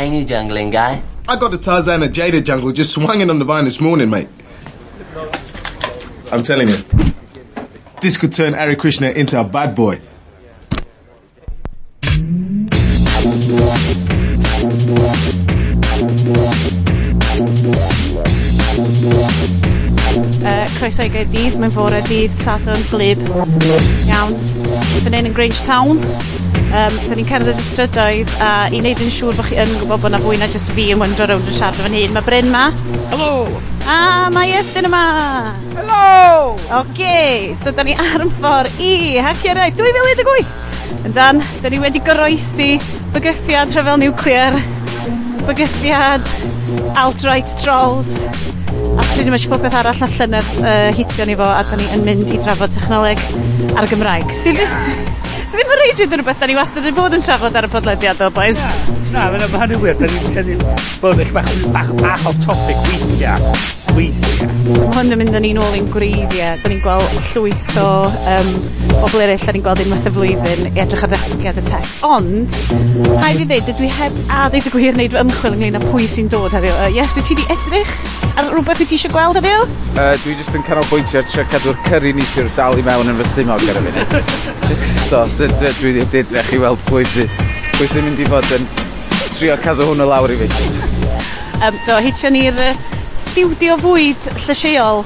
Ain't you jungling, guy? I got the Tarzan of Jada jungle just swinging on the vine this morning, mate. I'm telling you, this could turn Hare Krishna into a bad boy. Croeso i Gaerdydd, mae'n fore dydd Sadwrn glib. Iawn. Fan hyn yn Grange Town. Dyn ni'n cerdded y strydoedd a i wneud yn siŵr bod chi yn gwybod bod na fwy na just fi yn wandro rownd yn siarad fan hyn. Mae Bryn ma. Helo! Mae Estyn yma. Helo! So da ni ar yn ffordd i Hacio'r Iaith 2018. Yn dan, da ni wedi goroesi bygythiad rhyfel niwclear, bygythiad alt-right trolls, a pretty much popeth arall allan hitio ni fo, a da ni yn mynd i drafod technoleg ar y Gymraeg. Sydd ddim yn reidrwydd yn rhywbeth da ni wastad yn bod yn trafod ar y podlediad o, boys. Na, mae hynny wir, da ni'n bod eich bach off topic weithiau. Mae hwn yn mynd â ni nôl i'n gwreiddiau. Da ni'n gweld llwyth o bobl eraill da ni'n gweld unwaith y flwyddyn i edrych ar ddatblygiad y tech. Ond, rhaid fi ddeud, dwi heb a ddeud y gwir wneud fy ymchwil ynglyn â pwy sy'n dod heddiw. Yes, dwi ti di edrych ar rhywbeth wyt ti eisiau gweld heddiw? Dwi jyst yn canolbwyntio ar trio cadw'r cyrru neithiwr dal i mewn yn fy stumog ar y funud. So, dwi wedi edrych i weld pwy sy'n mynd i fod yn trio cadw hwn o lawr i fi. Do, hitio ni'r stiwdio fwyd llysieuol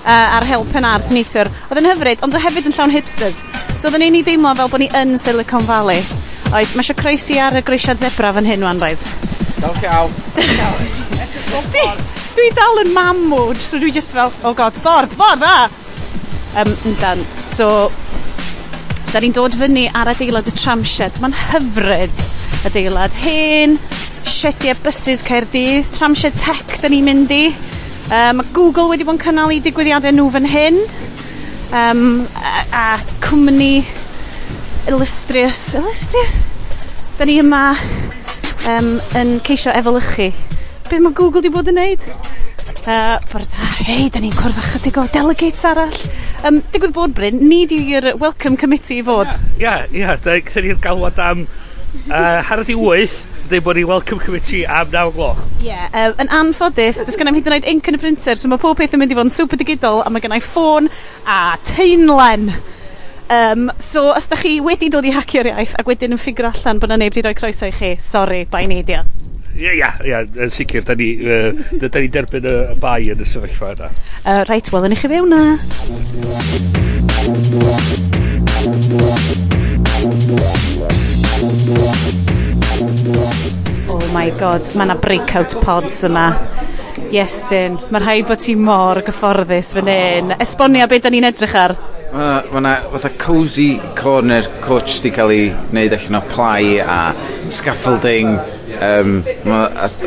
ar help yn arth neithiwr. Oedd yn hyfryd, ond hefyd yn llawn hipsters. So, oedden ni'n ei deimlo fel bod ni yn Silicon Valley. Oes, mae eisiau croesi ar y grisiad zebra fan hyn wan, boys. Diolch iawn. Dwi dal yn mamwd, so dwi just fel, oh god, ffordd, Yndan, so, da ni'n dod fyny ar adeilad y tramshed. Mae'n hyfryd adeilad hen, siediau buses Caerdydd, tramshed tech da ni'n mynd i. Mae Google wedi bod yn cynnal i digwyddiadau nhw fan hyn. A cwmni Illustrious. Da ni yma yn ceisio efelychu. Be mae Google wedi bod yn neud? Da ni'n cwrdd â chydig o delegates arall. Digwydd bod, Bryn, ni di'r welcome committee i fod. Da ni'r galwad am harad i 8, dweud bod ni welcome committee am 9 gloch. Yn anffodus, does gennau hyd yn oed ink yn y printer, so mae pob peth yn mynd i fod yn super digidol, a mae gennau ffôn a teunlen. So, os da chi wedi dod i Hacio'r Iaith ac wedyn yn ffigur allan bod na neb wedi rhoi croeso i chi, sorry, bai neidio. Yn sicr, da ni derbyn y bai yn y sefyllfa yna. Reit, wel, yn i chi fewn na. Oh my god, mae yna breakout pods yma. Iestyn, mae rhaid bod ti mor gyfforddus fan hyn. Esbonia, be da ni'n edrych ar? Mae yna fatha cozy corner coach di cael ei wneud allan o plai a scaffolding. A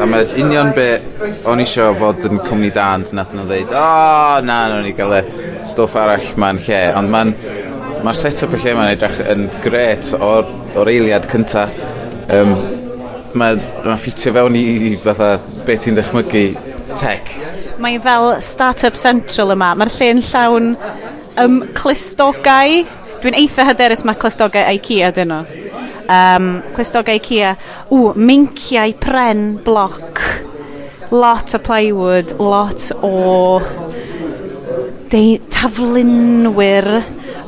mae union be o'n isio fod yn cwmni da, ond nath nhw dweud, na, o'n i gael y stwff arall ma'n lle. Ond mae'r set-up y lle ma'n edrych yn gret o'r eiliad cynta. Mae ffitio fewn i fatha be ti'n dychmygu tech. Mae fel Startup Central yma. Mae'r lle'n llawn clustogau. Dwi'n eitha hyderus mae clustogau IKEA dyn nhw. Clustogau IKEA. Minciau pren bloc. Lot o plywood. Lot o taflunwyr.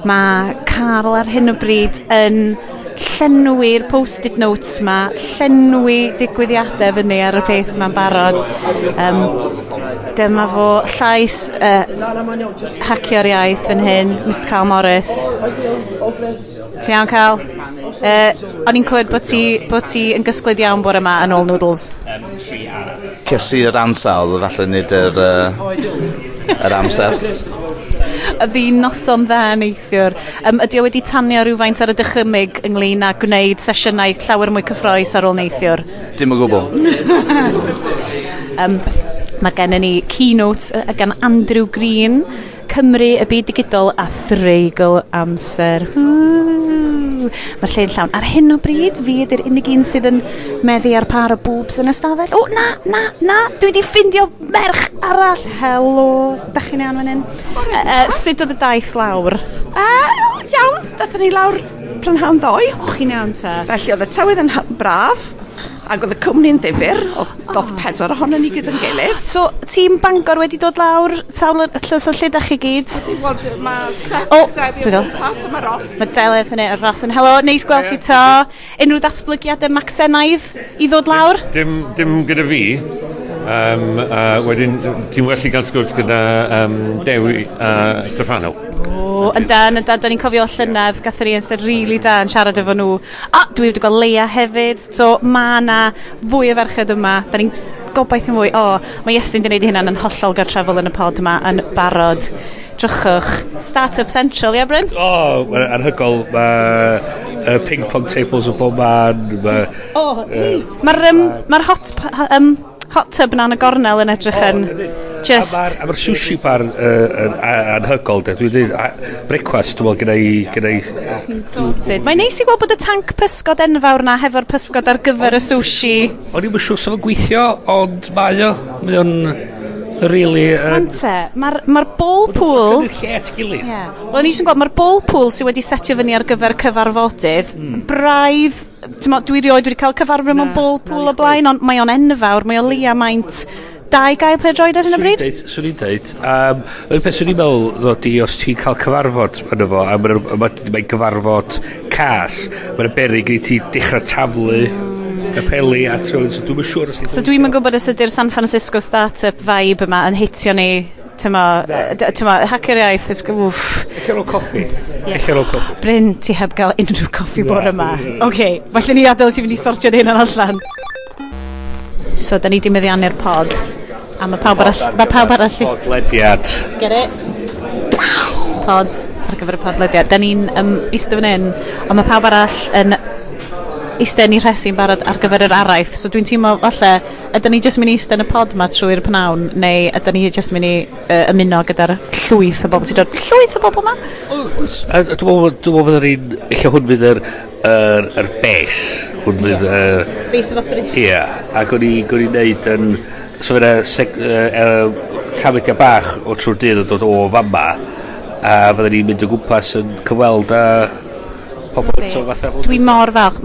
Mae Carl ar hyn o bryd yn llenwi'r post-it notes ma, llenwi digwyddiadau fyny ar y peth ma'n barod. Dyma fo llais Hacio'r Iaith yn hyn, Mr Carl Morris. Ti iawn, Carl? O'n i'n clywed bod ti yn gysglyd iawn bore yma yn All Noodles. Cesu'r ansawdd, allan nid yr amser. Ydi noson dda neithiwr. Ydi o wedi tanio rhywfaint ar y dychymyg ynglyn â gwneud sesiynau llawer mwy cyffroes ar ôl neithiwr? Dim o gwbl. Mae gen ni keynote gan Andrew Green, Cymru, y byd digidol a threigl amser. Mae'r lle'n llawn. Ar hyn o bryd, fi ydy'r unig un sydd yn meddu ar par o boobs yn ystafell. Na, dwi wedi ffindio merch arall. Helo, da chi'n iawn fan hyn? Sut oedd y daith lawr? Iawn, dathon ni lawr prynhawn ddoe. Chi'n iawn ta? Felly oedd y tywydd yn braf. Ac oedd y cwmni'n ddifur, doedd 4 ohono ni gyda'n gilydd. So, tîm Bangor wedi dod lawr, sawl lle da chi gyd? Mae Steph O, Dewi dwi'n o gwmpas, a mae Ross. Mae Delyth yn ei Ross yn helo, neis gweld chi to. Unrhyw datblygiadau Maxenaidd i ddod lawr? Dim gyda fi. Wedyn, ti'n well i gael sgwrs gyda Dewi a Steffano. O, yn da, da ni'n cofio llynedd, gatho ni yn sy'n rili da yn siarad efo nhw. Dwi wedi gweld Leia hefyd, so mae yna fwy o ferched yma. Da ni'n gobeithio mwy. Mae Iestyn wedi gwneud hynna'n yn hollol gartrefol yn y pod yma yn barod. Drychwch. Startup Central, ie, Bryn? Mae'n anhygol. Mae ping-pong tables o bob man. Mae'r hot tub na yn y gornel yn edrych yn just... A mae'r sushi bar yn anhygol. Dwi'n dweud, brecwast, dwi'n meddwl gyda i... Sorted. Mae'n neis i gweld bod y tank pysgod enfawr na hefo'r pysgod ar gyfer y sushi. O'n i'n siŵr sef yn gweithio, ond mae o. Mae o'n really... Mae'r ball pool... Mae'n lle at gilydd. Wel, ni eisiau gweld, mae'r ball pool sydd wedi setio fyny ar gyfer cyfarfodydd. Braidd... Dwi erioed wedi cael cyfarfod mewn ball pool o blaen, ond mae o'n enfawr, mae o leia maint 2 gael per droed ar hyn o bryd? Swn i'n deud. Yr peth swn i'n meddwl ddod i os ti'n cael cyfarfod yn efo, a mae'n gyfarfod cas, mae'n berig i ti dechrau taflu y peli a trwy'n, so dwi'n siŵr os... So dwi'n mynd gwybod os ydy'r San Francisco startup vibe yma yn hitio ni, hacker iaith, Echel o coffi. Bryn, ti heb gael unrhyw coffi bore yma. Oce, falle ni adael ti fynd i sortio'n hyn yn allan. So, da ni di meddiannu'r pod. A mae pawb arall... Podlediad. Get it? Pod, ar gyfer y podlediad. Da ni'n eistedd fan hyn, ond mae pawb arall yn eistedd yn ei rhesi'n barod ar gyfer yr araith. So dwi'n teimlo, falle, ydyn ni jyst mynd i eistedd yn y pod ma trwy'r pnawn, neu ydyn ni jyst mynd i ymuno gyda'r llwyth o bobl. Ti'n dod llwyth o bobl ma? Dwi'n meddwl fydd yr un, eich hwn fydd yr bes. Hwn fydd... Bes of operation? Ie, ac o'n i'n neud yn... So fydd trafodiad bach o trwy'r dydd yn dod o fama, a fydden ni'n mynd o gwmpas yn cyfweld a pobl eto fatha. Dwi mor falch.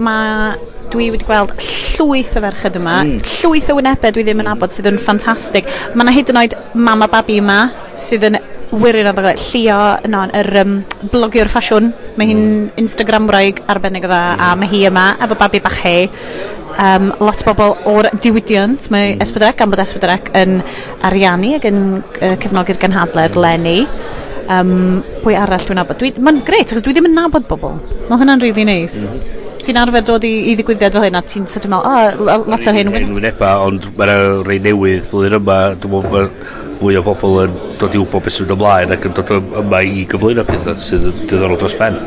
Dwi wedi gweld llwyth o ferched yma, llwyth o wynebau dwi ddim yn abod sydd yn ffantastig. Mae yna hyd yn oed mama babi yma sydd yn wirin o ddweud Llio yr blogiwr ffasiwn. Mae hi'n Instagramwraig arbennig o dda, a mae hi yma efo babi bach he. Lot o bobl o'r diwydiant. Mae S4C, gan bod S4C yn ariannu ac yn cefnogi'r gynhadledd Lenny. Pwy arall dwi'n nabod? Mae'n greit, achos dwi ddim yn nabod bobl. Mae hwnna'n really nice. Ti'n arfer dod i ddigwyddiad fel hyn, a ti'n sort of meddwl, lot o'r hyn wyneba, ond mae'n rei newydd blwyddyn yma. Dwi'n meddwl mae mwy o bobl yn dod i wybod beth sy'n mynd ymlaen ac yn dod yma i gyflwyno pethau sydd yn diddorol dros ben.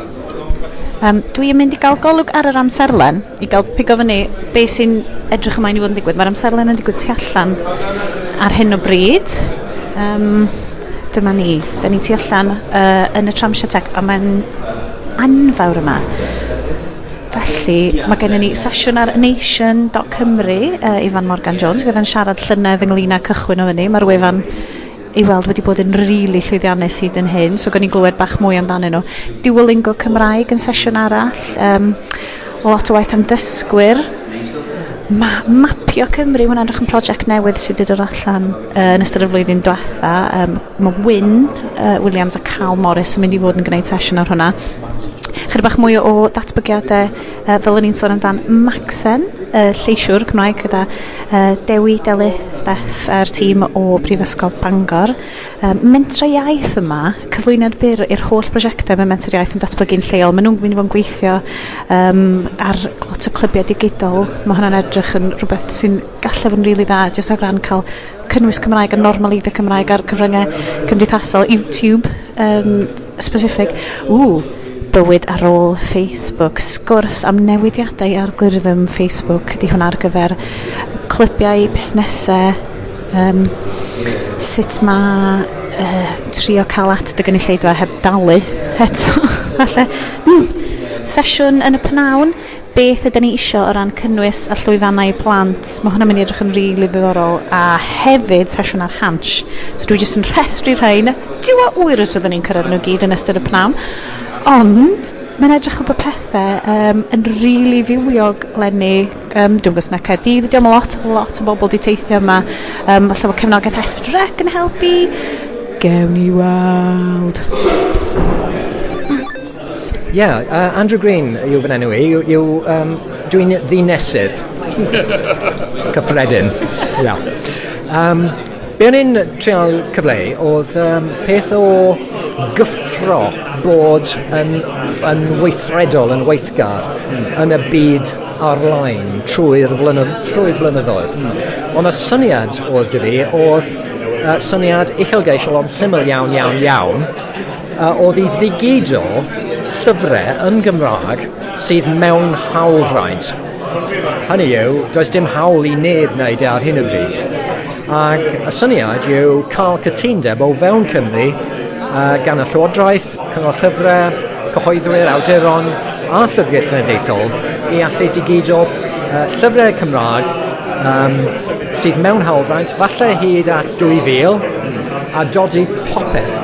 Dwi'n mynd i gael golwg ar yr amserlen i gael pigo fyny beth sy'n edrych ymlaen i fod yn digwydd. Mae'r amserlen yn digwydd tu allan ar hyn o bryd. Dyma ni. Da ni tu allan yn y Tramsiatec, a mae'n anfawr yma. Felly, mae gennym ni sesiwn ar nation.cymru, Ifan Morgan Jones, fydd yn siarad llynedd ynglyn â cychwyn o fyny. Mae'r wefan i weld wedi bod yn rili llwyddiannus hyd yn hyn, so gan i glywed bach mwy amdanyn nhw. Duolingo Cymraeg yn sesiwn arall, lot o waith am dysgwyr. Mapio Cymru, hwnna'n edrych yn prosiect newydd sydd wedi dod allan yn ystod y flwyddyn diwetha. Mae Wyn Williams a Cal Morris yn mynd i fod yn gwneud sesiwn ar hwnna. Chydig bach mwy o datblygiadau fel o'n i'n sôn amdan Maxen, lleisiwr Cymraeg gyda Dewi, Delyth, Steff a'r tîm o Prifysgol Bangor. Mentra iaith yma, cyflwyniad byr i'r holl prosiectau mae Mentra iaith yn datblygu'n lleol. Maen nhw'n mynd i fod yn gweithio ar lot o clybiau digidol. Mae hwnna'n edrych yn rhywbeth sy'n gallu fod yn rili dda, jyst o ran cael cynnwys Cymraeg a normaleiddio Cymraeg ar cyfryngau cymdeithasol, YouTube specific. Bywyd ar ôl Facebook, sgwrs am newidiadau algorithm Facebook ydy hwnna ar gyfer clybiau, busnesau, sut mae trio cael at dy gynulleidfa heb dalu eto. Sesiwn yn y pnawn, beth ydyn ni isio o ran cynnwys a llwyfannau plant. Mae hwnna'n mynd i edrych yn rili ddiddorol, a hefyd sesiwn ar Hansh. So dwi jyst yn rhestru rhain, diwa wyr os fyddwn ni'n cyrraedd nhw gyd yn ystod y pnawn. Ond, mae'n edrych o bod pethau yn rili fywiog lenni. Dwi'n gwybod na Caerdydd, diolch lot o bobl di teithio yma. Falle bod cefnogaeth S4C yn helpu. Gewn ni weld. Andrew Green yw fy enw i. Dwi'n ddinesydd. Cyffredin. Be o'n i'n trial cyfleu oedd peth o gyffro bod yn weithredol, yn weithgar yn y byd ar-lein trwy'r blynyddoedd. Ond y syniad oedd dy fi oedd syniad uchelgeisiol ond syml iawn, oedd i ddigido llyfrau yn Gymraeg sydd mewn hawlfraint. Hynny yw, does dim hawl i neb wneud ar hyn o bryd. Ac y syniad yw cael cytundeb o fewn Cymru gan y Llywodraeth, Cyngor Llyfrau, cyhoeddwyr, awduron a Llyfrgell Genedlaethol i allu digido llyfrau Cymraeg sydd mewn hawlfraint, falle hyd at 2000, a dodi popeth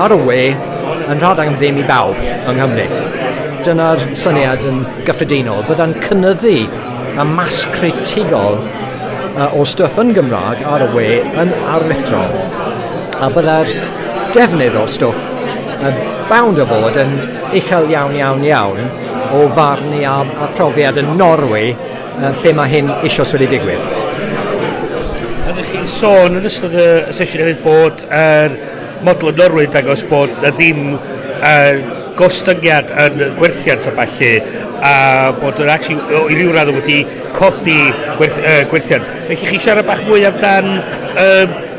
ar y we yn rhedeg am ddim i bawb yng Nghymru. Dyna'r syniad yn gyffredinol, byddai'n cynyddu y mas critigol o stwff yn Gymraeg ar y we yn aruthrol. A byddai'r defnydd o stwff yn bound o fod yn uchel iawn o farnu a profiad yn Norwy lle mae hyn eisoes wedi digwydd. Ydych chi'n sôn yn ystod y sesiwn hefyd bod yr model yn Norwy yn dangos bod na ddim gostyngiad yn gwerthiant a falle a bod yn actually i ryw radd wedi codi gwerthiant. Felly chi siarad bach mwy amdan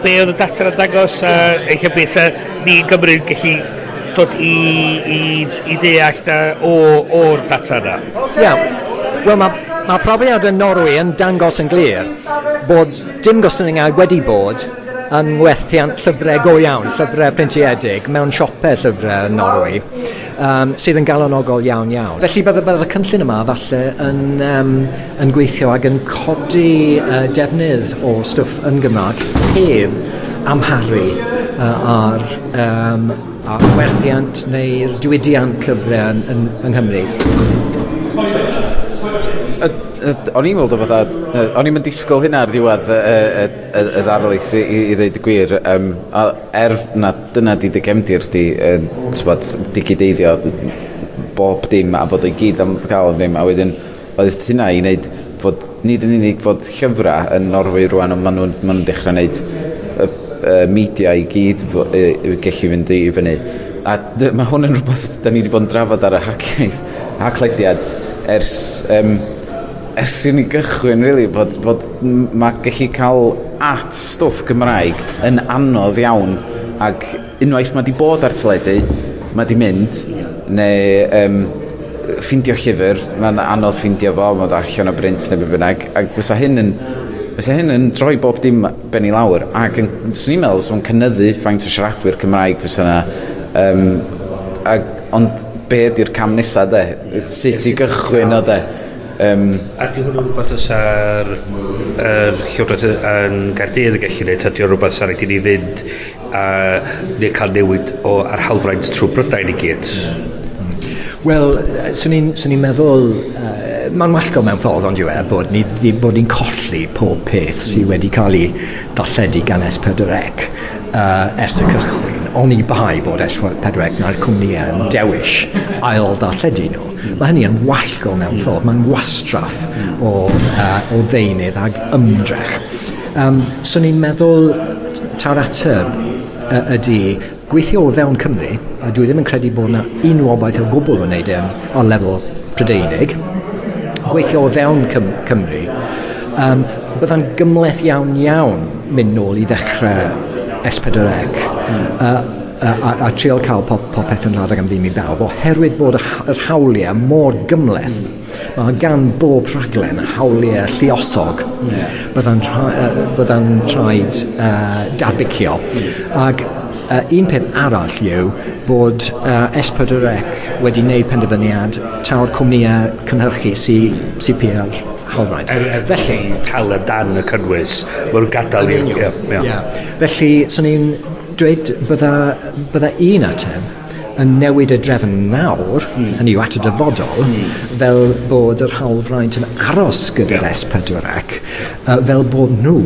be oedd y data yn dangos a eich beth sy'n ni yn Gymru'n gallu dod i ddeall o'r data yna? Wel mae profiad yn Norwy yn dangos yn glir bod dim gostyngiad wedi bod yn werthiant llyfrau go iawn, llyfrau printiedig mewn siopau llyfrau yn Norwy sydd yn galonogol iawn. Felly bydd y cynllun yma falle yn gweithio ac yn codi defnydd o stwff yn Gymraeg heb amharu ar werthiant neu'r diwydiant llyfrau yn Nghymru. O'n i'n meddwl o'n i'n disgwyl hynna ar ddiwedd y ddarlith i ddweud y gwir. Dyna di dy gefndir di, digideiddio bob dim a bod ei gyd am gael ddim. A wedyn, oedd hynna i wneud fod nid yn unig fod llyfrau yn Norwy rwan, ond maen nhw'n dechrau wneud media i gyd gallu fynd i fyny. A mae hwn yn rhywbeth da ni wedi bod yn drafod ar y haclediad ers i ni gychwyn, really, bod mae gallu cael at stwff Gymraeg yn anodd iawn, ac unwaith mae di bod ar teledu, mae di mynd, neu ffindio llyfr, mae'n anodd ffindio fo, mae'n allan o brint neu be bynnag, ac fysa hyn yn troi bob dim ben i lawr, ac swn i'n meddwl sy'n cynyddu faint o siaradwyr Cymraeg fysa yna, ond be ydy'r cam nesa de, sut i gychwyn o de. A di hwnnw rhywbeth ysa'r Llywodraeth yn Gaerdydd yn gallu neud, ydy hwnnw rhywbeth sy'n rhaid i ni fynd neu cael newid ar hawlfraint trwy Brydain i gyd? Wel, swn i'n meddwl, mae'n wallgo mewn ffordd ond yw bod ni'n colli pob peth sydd wedi cael ei darlledu gan S4C ers y cychwyn. Oni bai bod S4C na'r cwmnïau yn dewis ail darlledu nhw. Mae hynny yn wallgo mewn ffordd. Mae'n wastraff o ddeunydd ag ymdrech. Swn i'n meddwl ta'r ateb ydy gweithio o fewn Cymru, a dwi ddim yn credu bod yna unrhyw obaith o gwbl yn wneud ar lefel Prydeinig, gweithio o fewn Cymru, bydda'n gymleth iawn mynd nôl i ddechrau S4C a trial cael popeth yn rhedeg am ddim i bawb, oherwydd bod yr hawliau mor gymleth. Mae gan bob rhaglen hawliau lluosog bydda'n traed darbicio. Ac un peth arall yw bod S4C wedi gwneud penderfyniad taw'r cwmnïau cynhyrchu sy'n PR hawlfraint. Felly tal amdan y cynnwys, mae'n gadael i'r... Felly, swn i'n dweud bydda un ateb yn newid y drefn nawr, hynny yw at y dyfodol, fel bod yr hawlfraint yn aros gyda'r S4C, fel bod nhw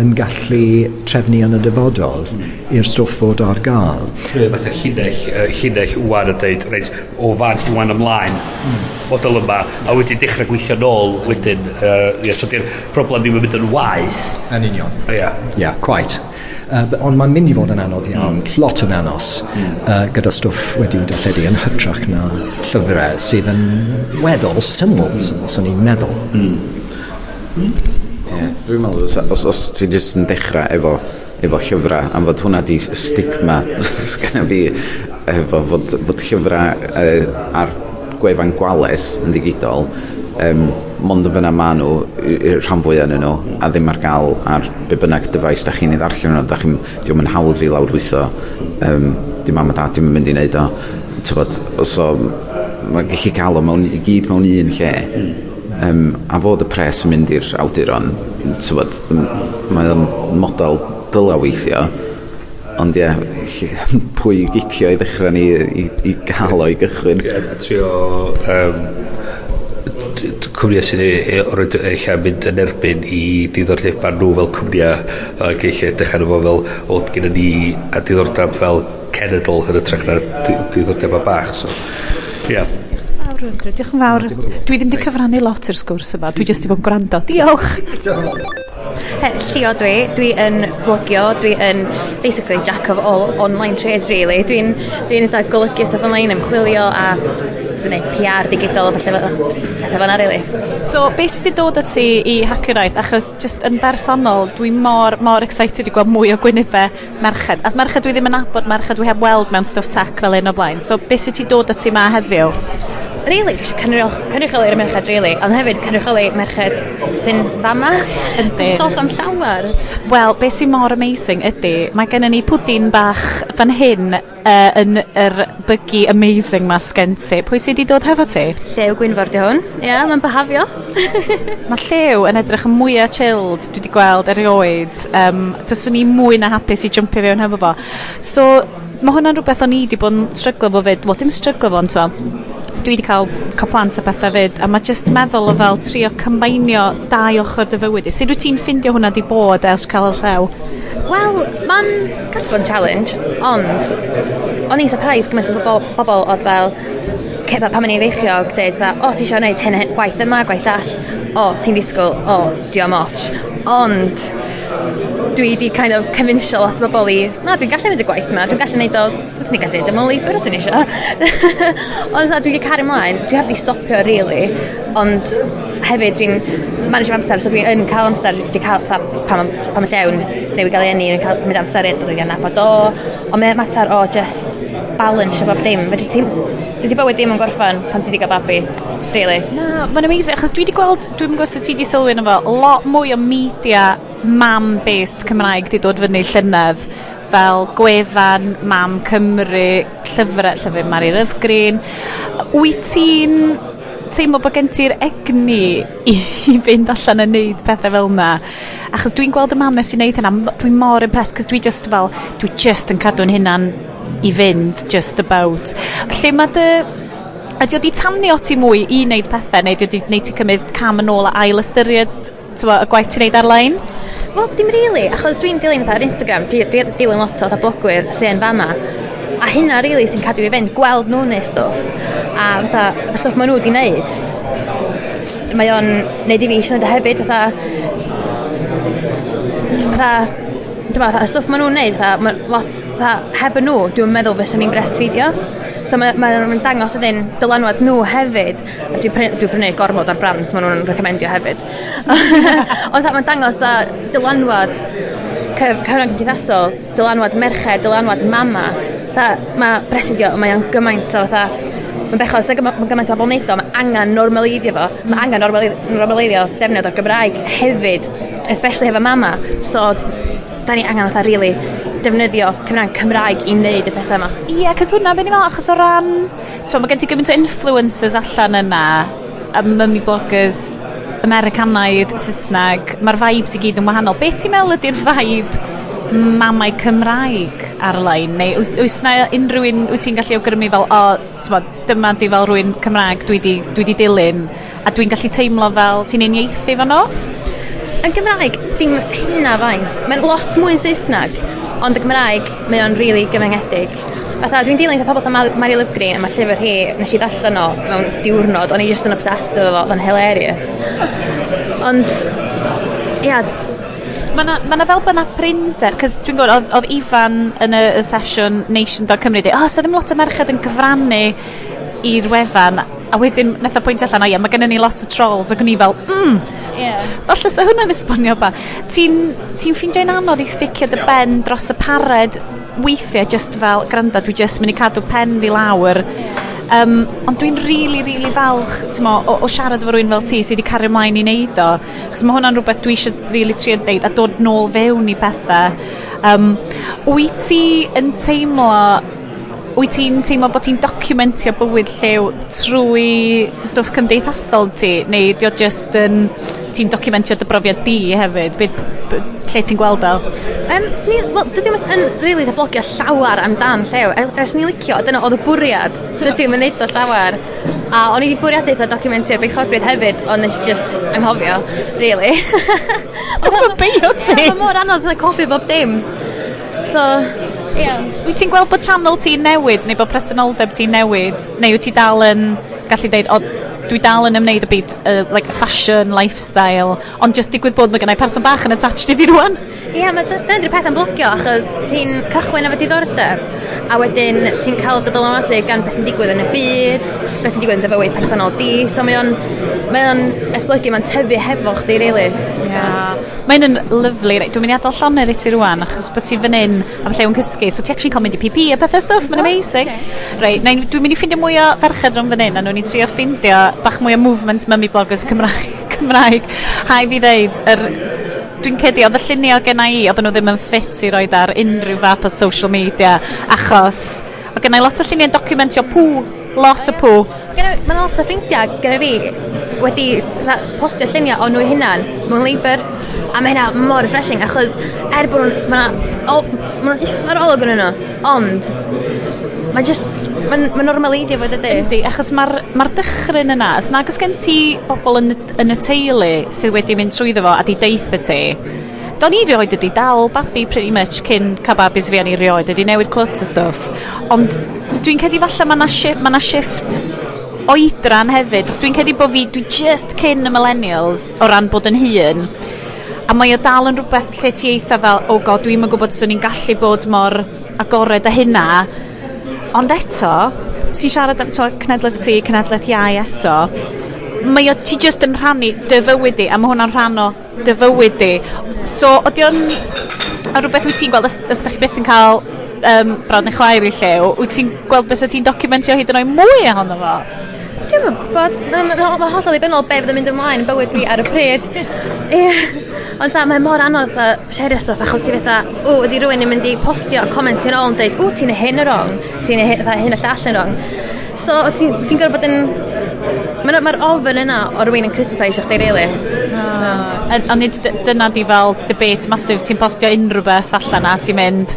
yn gallu trefnu yn y dyfodol i'r stwff fod ar gael. Fatha llinell wwan yn dweud, reit, o fan wan ymlaen, model yma, a wedyn dechrau gweithio nôl, wedyn, so di'r problem ddim yn mynd yn waith. Yn union. Ia, quite. Ond mae'n mynd i fod yn anodd iawn, lot yn anos, gyda stwff wedi'i darlledu yn hytrach na llyfrau sydd yn weddol syml, sy'n ni'n meddwl. Dwi'n meddwl, os ti jyst yn dechrau efo llyfrau, am fod hwnna di stigma sgynna fi, efo fod llyfrau ar gwefan gwales yn digidol, mond yn fyna ma nhw i'r rhan fwyaf yn nhw a ddim ar gael ar be bynnag dyfais da chi'n ei ddarllen nhw, diolch yn hawdd fi lawrlwytho, di mam a dad ddim yn mynd i wneud o, so mae'n gallu cael o i gyd mewn un lle, a fod y pres yn mynd i'r awduron, mae'n model dyla weithio, ond pwy gicio i ddechrau ni i gael o'i gychwyn. A trio cwmnïau sydd roed eich mynd yn erbyn i diddordebau nhw fel cwmnïau ac eich edrych arno fo fel oedd gen ni a diddordeb fel cenedl yn ytrach na diddordebau bach, so ia. Diolch yn fawr. Dwi ddim wedi cyfrannu lot i'r sgwrs yma, dwi jyst i bod yn gwrando. Diolch! Llio dwi yn blogio, dwi yn basically jack of all online trades really. Dwi'n eitha golygu stuff online, ymchwilio a PR digidol a pethau fanna really. So, beth sydd wedi dod at ti i Hackywright? Achos just yn bersonol, dwi mor excited i gweld mwy o gwynebau merched. As merched dwi ddim yn abod merched dwi heb weld mewn stuff tech fel un o blaen. So, beth sydd wedi dod at ti ma heddiw? Really, dwi eisiau cynrychioli'r merched, really. Ond hefyd, cynrychioli merched sy'n fama. Yndi. Dos am llawer. Wel, beth sy'n mor amazing ydy, mae gennym ni pwdin bach fan hyn yn yr bygu amazing ma sgen ti. Pwy sydd wedi dod hefo ti? Llew Gwynfor di hwn. Ia, mae'n byhafio. Mae Llew yn edrych yn mwyaf chilled dwi wedi gweld erioed. Tyswn ni mwy na hapus i jumpio fewn hefo fo. So, mae hwnna'n rhywbeth o'n i wedi bod yn stryglo fo fyd. Wel, dim stryglo fo, ond dwi wedi cael plant a bethau fyd, a mae jyst meddwl o fel trio combinio dau ochr dy fywyd. Sut wyt ti'n ffindio hwnna di bod ers cael y llew? Wel, mae'n gallu bod yn challenge, ond o'n i'n surprise gymaint o bobl oedd fel pan mae'n ei feichiog, dweud fel, ti eisiau gwneud hyn gwaith yma, gwaith all, ti'n disgwyl, diolch much. Ond dwi wedi kind of convincio lot o bobl i, dwi'n gallu gwneud y gwaith yma, dwi'n gallu gwneud o, byswn i'n gallu gwneud y mwy labour os yn eisiau. Ond dwi wedi cario ymlaen, dwi heb di stopio really, ond hefyd dwi'n manage amser, so dwi yn cael amser, dwi wedi cael, pan mae Llewn newid gael ei enni, dwi'n mynd amser dwi wedi nabod ond mae'n mater o just balance o bob dim. Dwi wedi bywyd dim yn gorffan pan ti wedi cael babi, really. Na, mae'n amazing, achos dwi wedi gweld, dwi'n gwybod sut ti wedi sylwi yn efo, lot mwy o media mam-based Cymraeg wedi dod fyny llynedd, fel gwefan, Mam Cymru, llyfr Mari Ryddgreen. Wyt ti'n teimlo bod gen ti'r egni i fynd allan yn neud pethau fel yna? Achos dwi'n gweld y mamau sy'n neud hynna, dwi'n mor impressed, cos dwi just yn cadw'n hynna'n i fynd, just about. Lle mae ydy o di tamnu o ti mwy i wneud pethau, neu ydy o ti cymryd cam yn ôl a ail ystyried y gwaith ti'n neud ar-lein? Wel, dim really, achos dwi'n dilyn ar Instagram, dilyn lot o blogwyr sy'n fama, a hynna really sy'n cadw i fynd, gweld nhw'n neud stwff, a y stwff maen nhw wedi wneud, mae o'n neud i fi eisiau wneud hefyd, y stwff maen nhw'n neud, heb nhw, dwi'n meddwl fyswn ni'n breastfeedio. So mae'n dangos ydyn dylanwad nhw hefyd, a dwi'n prynu gormod ar brands maen nhw'n recomendio hefyd. Ond mae'n dangos dylanwad cyfnod cymdeithasol, dylanwad merched, dylanwad mama. Mae breastfeedio, mae'n gymaint o mae'n bechod, mae'n gymaint o bobl neud o, mae angen normaleiddio fo, mae angen normaleiddio defnydd o'r Gymraeg hefyd, especially hefo mama. So, da ni angen really defnyddio Cymraeg i wneud y pethau yma. Ie, cos hwnna fe ni fel, achos o ran, mae gen ti gymaint o influencers allan yna, mummy bloggers, Americanaidd, Saesneg, mae'r vibes i gyd yn wahanol. Be ti'n meddwl ydy'r vibe mamau Cymraeg ar-lein, neu oes na unrhyw un wyt ti'n gallu awgrymu fel, dyma di fel rhywun Cymraeg dwi di dilyn, a dwi'n gallu teimlo fel ti'n uniaethu fan o? Yn Gymraeg, dim hynna faint. Mae'n lot mwy yn Saesneg, ond y Gymraeg, mae o'n rili gyfyngedig. Fatha, dwi'n dilyn pobl fatha Mary Love Green, a mae llyfr hi, nes i ddallan o mewn diwrnod, o'n i just yn obsessed efo fo, o'n hilarious. Ond, ia... Mae fel byna prinder, cos dwi'n gwybod, oedd Ifan yn y sesiwn Nation.Cymru dweud, so ddim lot o merched yn gyfrannu i'r wefan, a wedyn nath o pwynt allan, mae gennym ni lot o trolls, ac o'n i fel, falle sa hwnna'n esbonio ba. Ti'n ffindio'n anodd i sticio dy ben dros y pared weithiau just fel, granda, dwi just mynd i cadw pen fi lawr. Ond dwi'n really falch o siarad efo rhywun fel ti sydd wedi cario ymlaen i wneud o. Cos mae hwnna'n rhywbeth dwi eisiau really trio dweud a dod nôl fewn i pethau. Wyt ti'n teimlo bod ti'n documentio bywyd llew trwy dy stwff cymdeithasol ti? Neu dio just ti'n documentio dy brofiad di hefyd? Lle ti'n gweld o? Dydw i'n rili ddablogio llawar amdan llew. Ers ni'n licio, dyna oedd y bwriad. Dydw i'n neud o llawar. A o'n i wedi bwriad eitha documentio beichogrwydd hefyd, ond nes i just anghofio, really. Dwi'n beio ti! Oedd mor anodd yn copi bob dim. So, ie. Wyt ti'n gweld bod channel ti'n newid, neu bod presenoldeb ti'n newid, neu wyt ti dal yn gallu deud, dwi dal yn ymwneud o byd like fashion, lifestyle, ond just digwydd bod mae gennau person bach yn attached i fi rwan? Ie, dyna di'r peth am blogio, achos ti'n cychwyn efo diddordeb, a wedyn ti'n cael dy dylanwadu gan beth sy'n digwydd yn y byd, beth sy'n digwydd yn dy fywyd personol di, so mae o'n esblygu, mae'n tyfu hefo chdi, really. Mae'n lyflu, dwi'n mynd i adael llonydd i ti rwan, achos bod ti fan hyn am llewn cysgu, so ti actually cael mynd i PP a pethau stuff, mae'n amazing. Dwi'n mynd i ffindio mwy o ferched rhwng fan hyn, a nhw'n i trio ffindio bach mwy o movement mummy bloggers Cymraeg. Hai fi ddeud, dwi'n cedi, oedd y lluniau genna i, oedd nhw ddim yn ffit i roed ar unrhyw fath o social media, achos oedd genna i lot o lluniau'n documentio lot o pŵ. Mae'n lot o ffrindiau gyda fi wedi postio lluniau o nhw hunan mewn Labour, a mae hynna mor refreshing, achos bod nhw'n uffar olwg yn nhw, ond mae'n normaleiddio fod ydy. Ydy, achos mae'r dychryn yna, os nag os gen ti bobl yn y teulu sydd wedi mynd trwyddo fo a di deitha ti, do'n i rioed ydi dal babi pretty much cyn cael babis fi an i rioed, ydi newid clwt o stuff, ond dwi'n cedi falle ma' 'na shift oedran hefyd, achos dwi'n cedi bod dwi just cyn y millennials o ran bod yn hŷn, a mae o dal yn rhywbeth lle ti eitha fel, god, dwi'n yn gwybod swn i'n gallu bod mor agored â hynna, ond eto, ti'n siarad am cenedlaeth ti, cenedlaeth iau eto, mae o ti just yn rhannu dy fywyd i, a mae hwnna'n rhan o dy fywyd i. So, ydy o'n rhywbeth wyt ti'n gweld, os da chi byth yn cael brawd neu chwaer i llew, wyt ti'n gweld beth ti'n documentio hyd yn oed mwy ohono fo? Dwi'n yn gwybod, mae'n hollol ddibynnol be fydd yn mynd ymlaen yn bywyd fi ar y pryd. Ond mae mor anodd shario stwff, achos ti fatha, ydy rhywun yn mynd i postio comentio yn ôl yn dweud, ti'n hyn y rong, ti'n hyn y llall yn rong. So, ti'n gwybod bod yn... Mae'r ofyn yna o rhywun yn critiseisio chdi, really. Ond dyna di fel debate masif, ti'n postio unrhyw beth allan a ti'n mynd,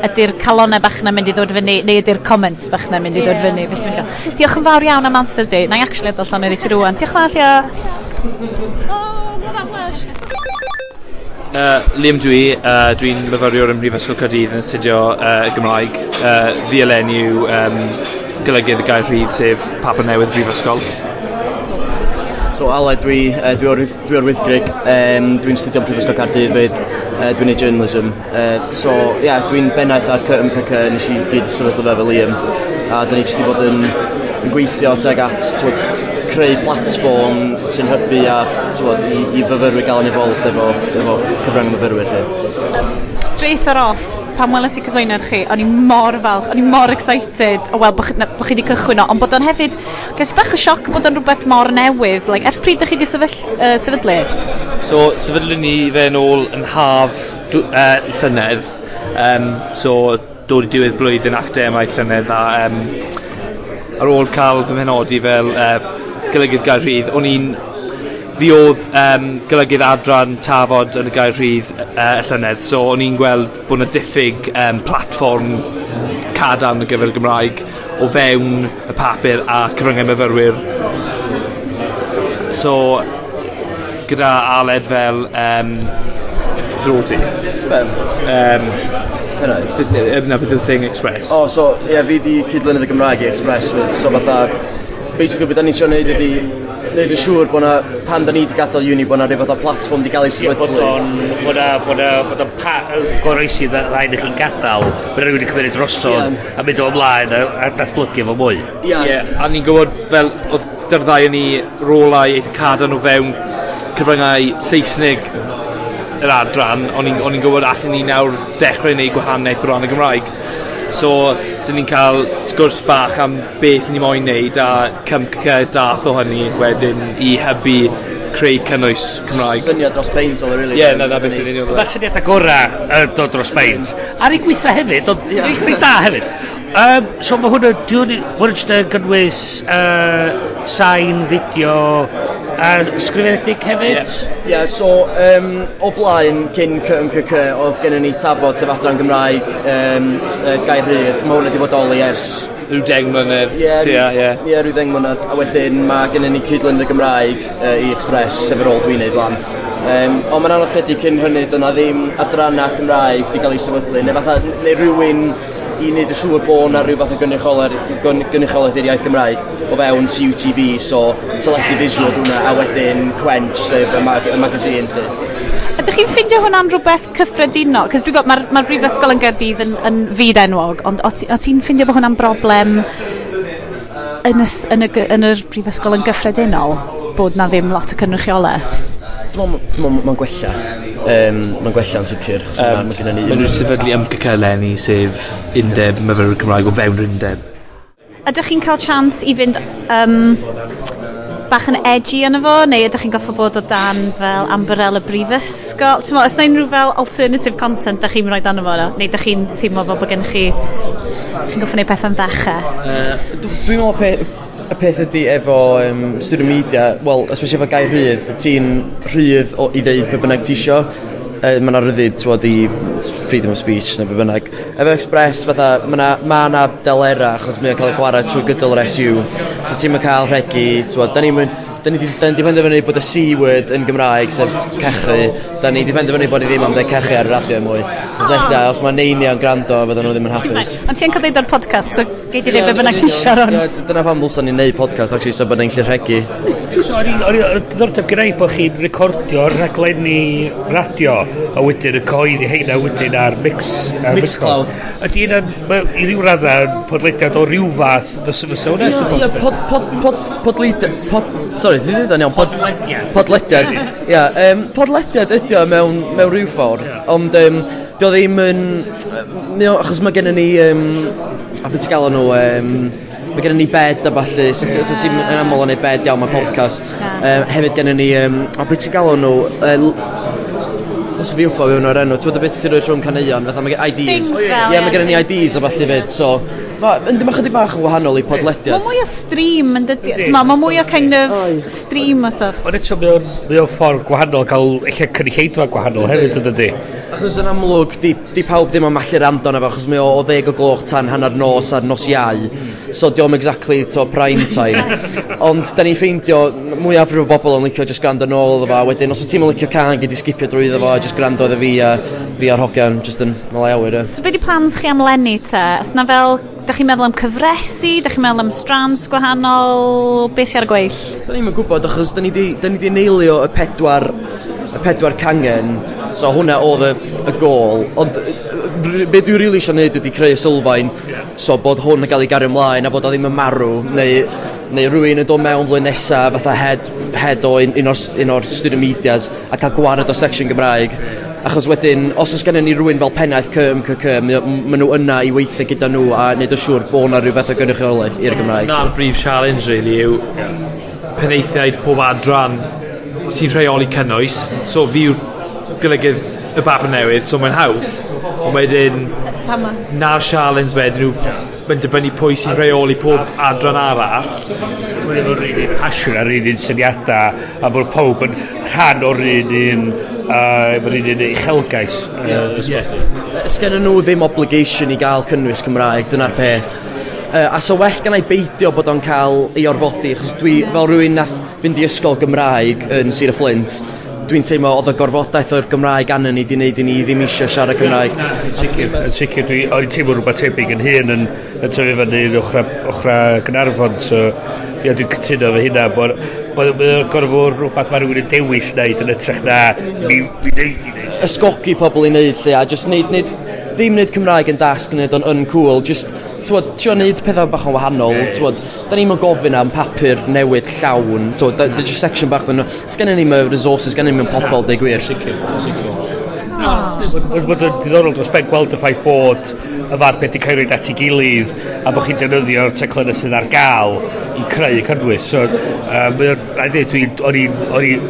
ydy'r calonau bach na mynd i ddod fyny, neu ydy'r comments bach na mynd i ddod fyny. Diolch yn fawr iawn am amser di. Na i actually adael llonydd i ti rwan. Diolch yn fawr, Liam dwi'n myfyriwr ym Mhrifysgol Caerdydd yn astudio Gymraeg. Fi eleni yw golygydd y gair rhydd, sef Papur Newydd Brifysgol. So Aled, dwi o'r Wyddgrug, dwi'n studio yn Prifysgol Caerdydd fyd, dwi'n neud journalism. Dwi'n bennaeth ar CMCC, nes i gyd y sefydlu fe fel Liam, a da ni jyst i fod yn gweithio teg at creu platform sy'n hybu a i fyfyrwyr gael yn evolved efo cyfrang myfyrwyr. Straight off, pan weles i cyflwyno'r chi, o'n i mor falch, o'n i mor excited o weld bod chi wedi cychwyn o, ond bod o'n hefyd, ges bach o sioc bod o'n rhywbeth mor newydd, ers pryd ydych chi wedi sefydlu? So, sefydlu ni fe yn ôl yn haf llynedd, dod i diwedd blwyddyn academaidd llynedd, a ar ôl cael fy mhenodi fel golygydd gair rhydd, o'n i'n fi oedd golygydd adran tafod yn y gair rhydd y llynedd, so o'n i'n gweld bod yna diffyg platfform cadarn ar gyfer y Gymraeg o fewn y papur a cyfryngau myfyrwyr. So, gyda aled fel Drodi. Yna beth yw'r Thing Express. So, fi di cydlynydd y Gymraeg i Express, so fatha, basically beth da ni eisiau gwneud ydi wneud yn siŵr bod pan da ni wedi gadael uni, bod na rhyw fath o platform wedi cael ei sefydlu. Bod o'n goroesi rhaid i chi'n gadael, bod rhywun wedi cymryd drosodd a mynd o ymlaen a datblygu efo mwy. A ni'n gwybod fel oedd dyrddau ni rolau eitha cadarn o fewn cyfryngau Saesnig yr adran, o'n i'n gwybod allan ni nawr dechrau wneud gwahaniaeth o ran y Gymraeg. So, dyn ni'n cael sgwrs bach am beth ni moyn wneud a cymca dath o hynny wedyn i hybu creu cynnwys Cymraeg. Syniad dros beint oedd rili. Na beth yn union. Mae syniad agorau dod dros beint. Ar ei gweithio hefyd, ond da hefyd. So mae hwnna, hwnna'n just yn gynnwys sain, fideo a sgrifenedig hefyd? So o blaen cyn CMCC oedd gennym ni tafod sef adran Gymraeg gair rhydd. Mae hwnna wedi bodoli ers rhyw 10 mlynedd. Rhyw 10 mlynedd. A wedyn mae gennym ni cydlynydd y Gymraeg i Express sef yr ôl dwi'n neud lan. Ond mae'n anodd credu cyn hynny, dyna ddim adrannau Cymraeg wedi cael ei sefydlu, neu rhywun i wneud y siŵr bod na rhyw fath o gynrychiolaeth i'r iaith Gymraeg o fewn CUTV, so teledu visual hwnna, a wedyn Quench, sef y magazine. Ydych chi'n ffeindio hwnna'n rhywbeth cyffredinol? Cos dwi'n gwybod, mae'r Brifysgol yn Gaerdydd yn fyd enwog, ond o ti'n ffeindio bod hwnna'n broblem yn yr Brifysgol yn gyffredinol, bod na ddim lot o cynrychiolau? Mae'n gwella. Mae'n gwella'n sicr. Mae nhw'n sefydlu ymgyca eleni sef undeb myfyrwyr Cymraeg o fewn undeb. Ydych chi'n cael chance i fynd bach yn edgy yna fo, neu ydych chi'n goffa bod o dan fel Amberella Brifysgol? Os na unrhyw fel alternative content ydych chi'n rhoi dan yma, neu ydych chi'n teimlo fel bod gennych chi'n goffa wneud peth am ddechrau? Dwi'n meddwl y peth ydy efo student media, wel, especially efo gair rhydd, ti'n rhydd i ddeud be bynnag ti isio. Mae yna ryddid i freedom of speech neu be bynnag. Efo Express, fatha, mae yna delera, achos mae'n cael ei chwarae trwy gydol yr SU. So ti'n cael rhegi, da ni wedi penderfynu bod y C-word yn Gymraeg, sef cechu. Da ni wedi penderfynu bod ni ddim am dweud cechu ar y radio mwy. Os mae neiniau'n gwrando, fydden nhw ddim yn hapus. Ond ti'n cael deud o'r podcast, so gei di dweud be bynnag ti isio ron? Dyna pam ddylswn ni'n neud podcast, actually, so bod ni'n gallu rhegi. So, diddordeb gyda'i bod chi'n recordio rhaglenni radio, a wedyn y cyhoeddi heina wedyn ar Mixcloud. Ydy yna, i ryw raddau, podlediad o ryw fath fysa hwnna? Podlediad. Podlediad ydy o mewn rhyw ffordd, ond dio ddim yn... Achos mae gennym ni... A beth ti'n gael nhw... Mae gennym ni bed a balli, so ti'n yn aml o'n ei bed iawn, mae podcast. Hefyd gennym ni... A beth ti'n gael nhw... Os fi wybod fewn o'r enw, ti'n bod y bit ti'n rhoi rhwng caneuon, fatha mae IDs. Mae gennym ni IDs a balli fyd, so... Ynddi mae chydig bach yn wahanol i podlediad. Mae mwy o stream yn dydi. Mae mwy o kind of stream o stuff. Ond eto mae o'n ffordd gwahanol cael eich cynulleidfa gwahanol hefyd yn dydi. Achos yn amlwg, di pawb ddim yn mallu'r rando na fo, achos mae o 10 o gloch tan hanner nos ar nos iau. So diolch exactly to prime time. Ond da ni'n ffeindio, mwyaf rhyw bobl yn licio just gwrando nôl iddo fo, wedyn os o ti'n licio can, gyd i sgipio drwy iddo fo, just gwrando iddo fi a'r hogian, just yn malawer. So beth di plans chi am lenni te? Os na fel, da chi'n meddwl am cyfresu, da chi'n meddwl am strands gwahanol, beth sy'n ar y gweill? Da ni'n gwybod, achos da ni di neilio y pedwar cangen, so hwnna oedd y gol, ond beth dwi'n rili eisiau gwneud ydy creu y sylfaen, so bod hwn yn cael ei gario ymlaen a bod o ddim yn marw, neu rhywun yn dod mewn flwyddyn nesaf fatha head o un o'r student medias a cael gwared o section Gymraeg. Achos wedyn, os oes gennym ni rhywun fel pennaeth CMCC, maen nhw yna i weithio gyda nhw a wneud o siŵr bod yna rhyw fath o gynrychiolaeth i'r Gymraeg. Na'r brif challenge, really, yw pennaethiaid pob adran sy'n rheoli cynnwys. So fi yw'r golygydd y Bab yn Newydd, so mae'n hawdd. Ond wedyn, na'r sialens wedyn nhw, mae'n dibynnu pwy sy'n rheoli pob adran arall. Mae'n efo'r un passion ar un syniadau, a bod pob yn rhan o'r un uchelgais. Sgen nhw ddim obligation i gael cynnwys Cymraeg, dyna'r peth. A so well gan ei beidio bod o'n cael ei orfodi, achos dwi, fel rhywun nath fynd i ysgol Gymraeg yn Sir y Fflint, dwi'n teimlo oedd y gorfodaeth o'r Gymraeg anna ni di wneud i ni ddim eisiau siarad Cymraeg. Yn sicr, o'n teimlo rhywbeth tebyg yn hyn yn tyfu fyny yn ochra Gaernarfon, so ia, dwi'n cytuno fy hynna, bod mae'n gorfod rhywbeth mae rhywun yn dewis wneud yn ytrach na mi wneud i wneud. Ysgogi pobl i wneud lle, a just ddim wneud Cymraeg yn dasg, wneud o'n uncool, just trio wneud pethau bach yn wahanol, da ni'n gofyn am papur newydd llawn, da just section bach, sgen ni'n resources, sgen ni'n pobl, deu gwir. Bod yn diddorol dros ben gweld y ffaith bod y fath beth i cael ei at ei gilydd a bod chi'n defnyddio'r teclynau sydd ar gael i creu y cynnwys. So, o'n i